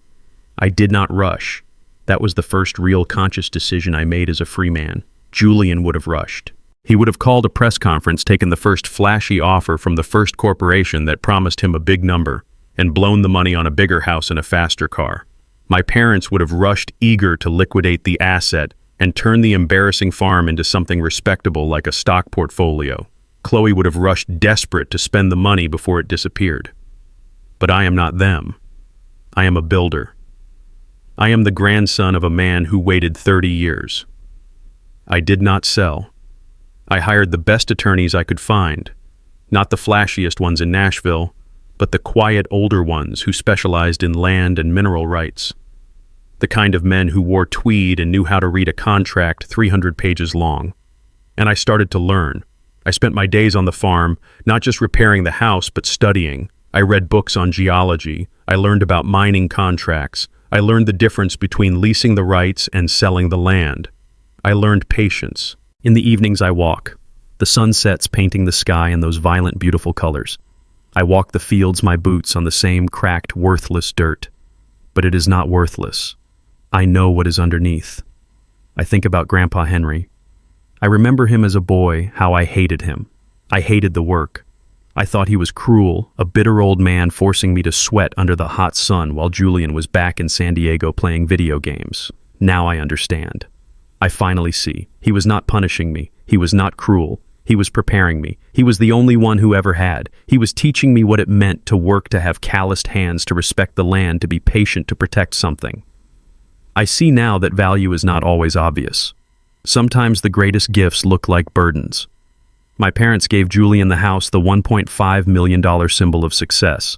I did not rush. That was the first real conscious decision I made as a free man. Julian would have rushed. He would have called a press conference, taken the first flashy offer from the first corporation that promised him a big number, and blown the money on a bigger house and a faster car. My parents would have rushed, eager to liquidate the asset and turn the embarrassing farm into something respectable like a stock portfolio. Chloe would have rushed, desperate to spend the money before it disappeared. But I am not them. I am a builder. I am the grandson of a man who waited 30 years. I did not sell. I hired the best attorneys I could find, not the flashiest ones in Nashville, but the quiet older ones who specialized in land and mineral rights. The kind of men who wore tweed and knew how to read a contract 300 pages long. And I started to learn. I spent my days on the farm, not just repairing the house, but studying. I read books on geology. I learned about mining contracts. I learned the difference between leasing the rights and selling the land. I learned patience. In the evenings I walk. The sun sets painting the sky in those violent, beautiful colors. I walk the fields, my boots on the same cracked, worthless dirt. But it is not worthless. I know what is underneath. I think about Grandpa Henry. I remember him as a boy, how I hated him. I hated the work. I thought he was cruel, a bitter old man forcing me to sweat under the hot sun while Julian was back in San Diego playing video games. Now I understand. I finally see. He was not punishing me. He was not cruel. He was preparing me. He was the only one who ever had. He was teaching me what it meant to work, to have calloused hands, to respect the land, to be patient, to protect something. I see now that value is not always obvious. Sometimes the greatest gifts look like burdens. My parents gave Julian the house, the $1.5 million symbol of success.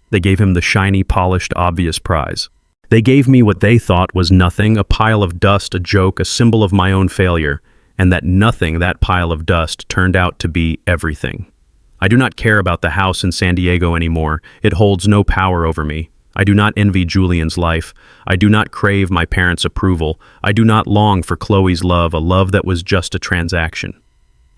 They gave him the shiny, polished, obvious prize. They gave me what they thought was nothing, a pile of dust, a joke, a symbol of my own failure, and that nothing, that pile of dust, turned out to be everything. I do not care about the house in San Diego anymore. It holds no power over me. I do not envy Julian's life. I do not crave my parents' approval. I do not long for Chloe's love, a love that was just a transaction.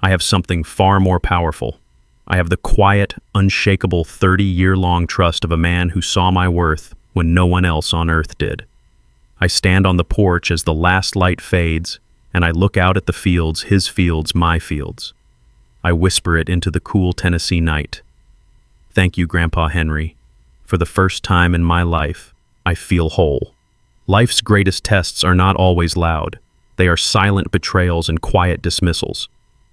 I have something far more powerful. I have the quiet, unshakable 30-year-long trust of a man who saw my worth when no one else on earth did. I stand on the porch as the last light fades, and I look out at the fields, his fields, my fields. I whisper it into the cool Tennessee night. Thank you, Grandpa Henry. For the first time in my life, I feel whole. Life's greatest tests are not always loud. They are silent betrayals and quiet dismissals.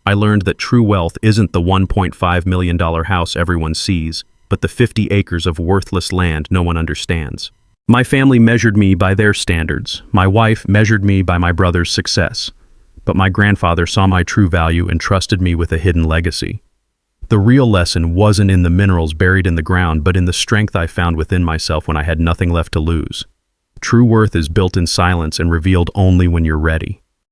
I learned that true wealth isn't the $1.5 million house everyone sees, but the 50 acres of worthless land no one understands. My family measured me by their standards. My wife measured me by my brother's success. But my grandfather saw my true value and trusted me with a hidden legacy. The real lesson wasn't in the minerals buried in the ground, but in the strength I found within myself when I had nothing left to lose. True worth is built in silence and revealed only when you're ready.